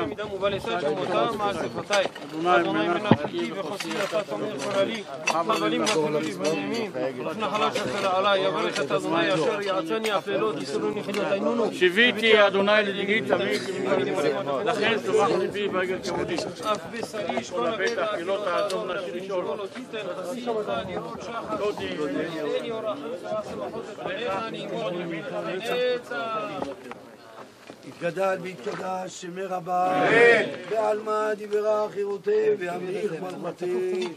מדם ובא לשת שמותה מעשפתי. אדוני מנחתי וחוסי יפה תמיר חללי. חבלים נפלו לי בנימין. נחלה שפלה עלי. יברך את אדוני אשר יעצני אפלות יסרוני חילות עינונו. שיוויתי אדוני לדיגי תמיד. לכן תומך ליבי ועגל כמודי. אף בשרי כל בטח כי לא תעזוב נשי לשאול. יתגדל ויתקדש שמי רבה, בעלמא דיברה חירותי וימליך מלכותי,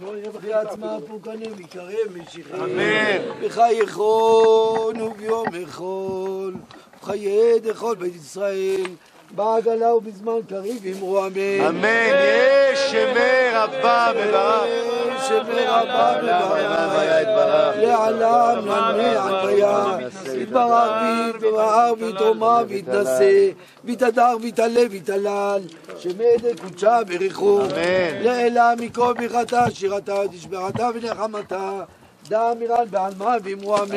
בעצמה פורקני ויקרב משיחי, בחייכון וביום יכול, וחיי דכל בית ישראל, בעגלה ובזמן קריב אמרו אמן. אמן. יש שמי רבה מברך. שמי רבה מברך. לעלם נענה ענביה. יתברך ויתברך ויתרומה ויתנשא. ויתהדר ויתעלה ויתהלל. שמי דקודשה בריחו. לעילה מכל ברכתה שירתה תשבחתה ונחמתה. דע אמירן בעלמא ואמרו אמן.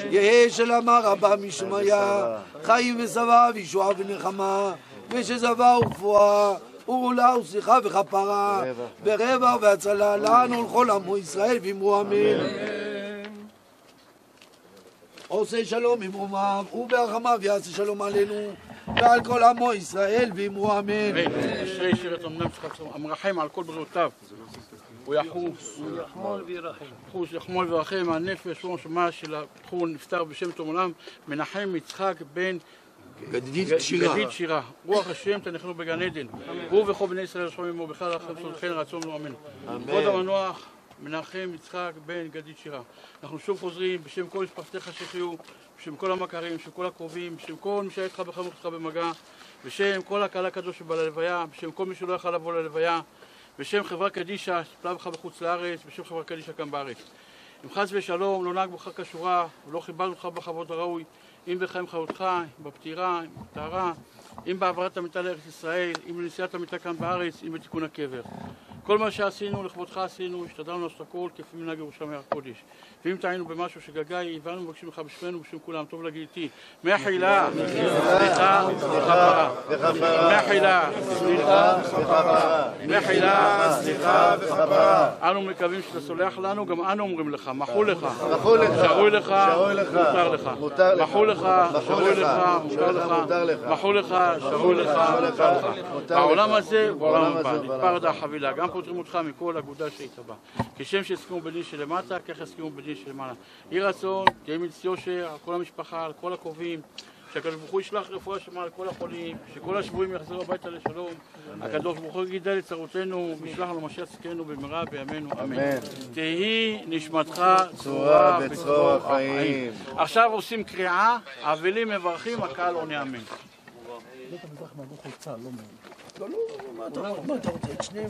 יהא שלמה רבה משומיה. חיים ושבע וישועה ונחמה. ושזבה ורפואה ורולה וסליחה וכפרה ורווח והצלה לנו ולכל עמו ישראל ואמרו אמן. עושה שלום עם רומיו וברחמיו יעשה שלום עלינו ועל כל עמו ישראל ואמרו אמן. אשרי שירת אמנם המרחם על כל בריאותיו הוא יחמול וירחם על נפש ונשמה של הבחור נפטר בשם תום עולם מנחם יצחק בן גדיד שירה. רוח השם תנחנו בגן עדן הוא וכל בני ישראל השומעים עמו בכלל לכם סולחן רצון לו אמן. כבוד המנוח מנחם יצחק בן גדיד שירה. אנחנו שוב חוזרים בשם כל משפחתך שחיו, בשם כל המכרים, בשם כל הקרובים, בשם כל מי שהיה איתך בחמוך איתך במגע, בשם כל הקהל הקדוש שבא ללוויה, בשם כל מי שלא יכל לבוא ללוויה, בשם חברה קדישה שפלה בך בחוץ לארץ, בשם חברה קדישה כאן בארץ. אם חס ושלום לא נהג בך כשורה ולא כיבדנו אותך בכבוד הראוי, אם בחיים חיותך, אם בפטירה, אם בטהרה, אם בעברת המיטה לארץ ישראל, אם בנסיעת המיטה כאן בארץ, אם בתיקון הקבר. כל מה שעשינו לכבודך עשינו, השתדלנו לעשות הכל כפי מנהג ירושלים הקודש. ואם טעינו במשהו שגגאי, הבנו מבקשים לך בשמנו ובשם כולם, טוב להגיד איתי. מהחילה, סליחה וכפרה. מהחילה, סליחה וכפרה. מהחילה, סליחה וכפרה. אנו מקווים שאתה סולח לנו, גם אנו אומרים לך, מחול לך, שרוי לך, מותר לך. מחול לך, שרוי לך, מותר לך. מחול לך, שרוי לך, מותר לך. בעולם הזה ובעולם הבא, נתפרדה החבילה. גם פותרים אותך מכל אגודה שהיית בה. כשם שהסכימו בדין שלמטה, כך הסכימו בדין שלמעלה. יהי רצון, תהיה מיץ יושר על כל המשפחה, על כל הקרובים, שהקדוש ברוך הוא ישלח רפואה שלמה על כל החולים, שכל השבויים יחזרו הביתה לשלום. הקדוש ברוך הוא יגידל את צרותינו, וישלח לנו משיח צדקנו במהרה בימינו אמן. תהי נשמתך צרורה בצרור החיים. עכשיו עושים קריאה, אבלים מברכים, הקהל עונה אמן. לא, מה אתה רוצה? את שניהם?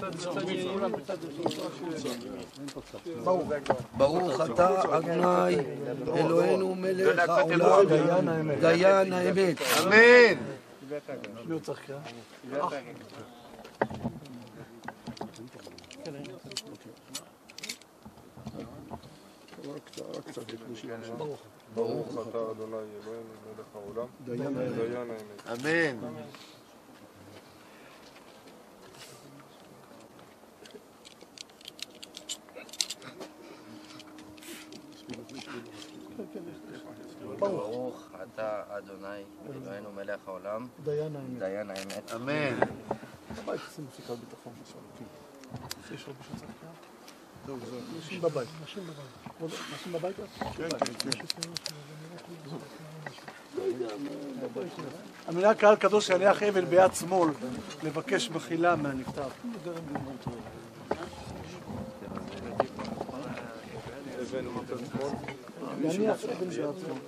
ברוך אתה אדוני אלוהינו מלך העולם דיין האמת. אמן. מי עוד צריך קריאה? ברוך אתה אדוני אלוהינו מלך העולם דיין האמת. אמן. ברוך אתה אדוני אלוהינו מלך העולם דיין האמת. אמן. יש עוד מישהו צריך קריאה? זהו, נשים בבית. נשים בבית? המילה קהל קדוש יניח אבל ביד שמאל לבקש מחילה מהנפטר. יניח אבל ביד שמאל.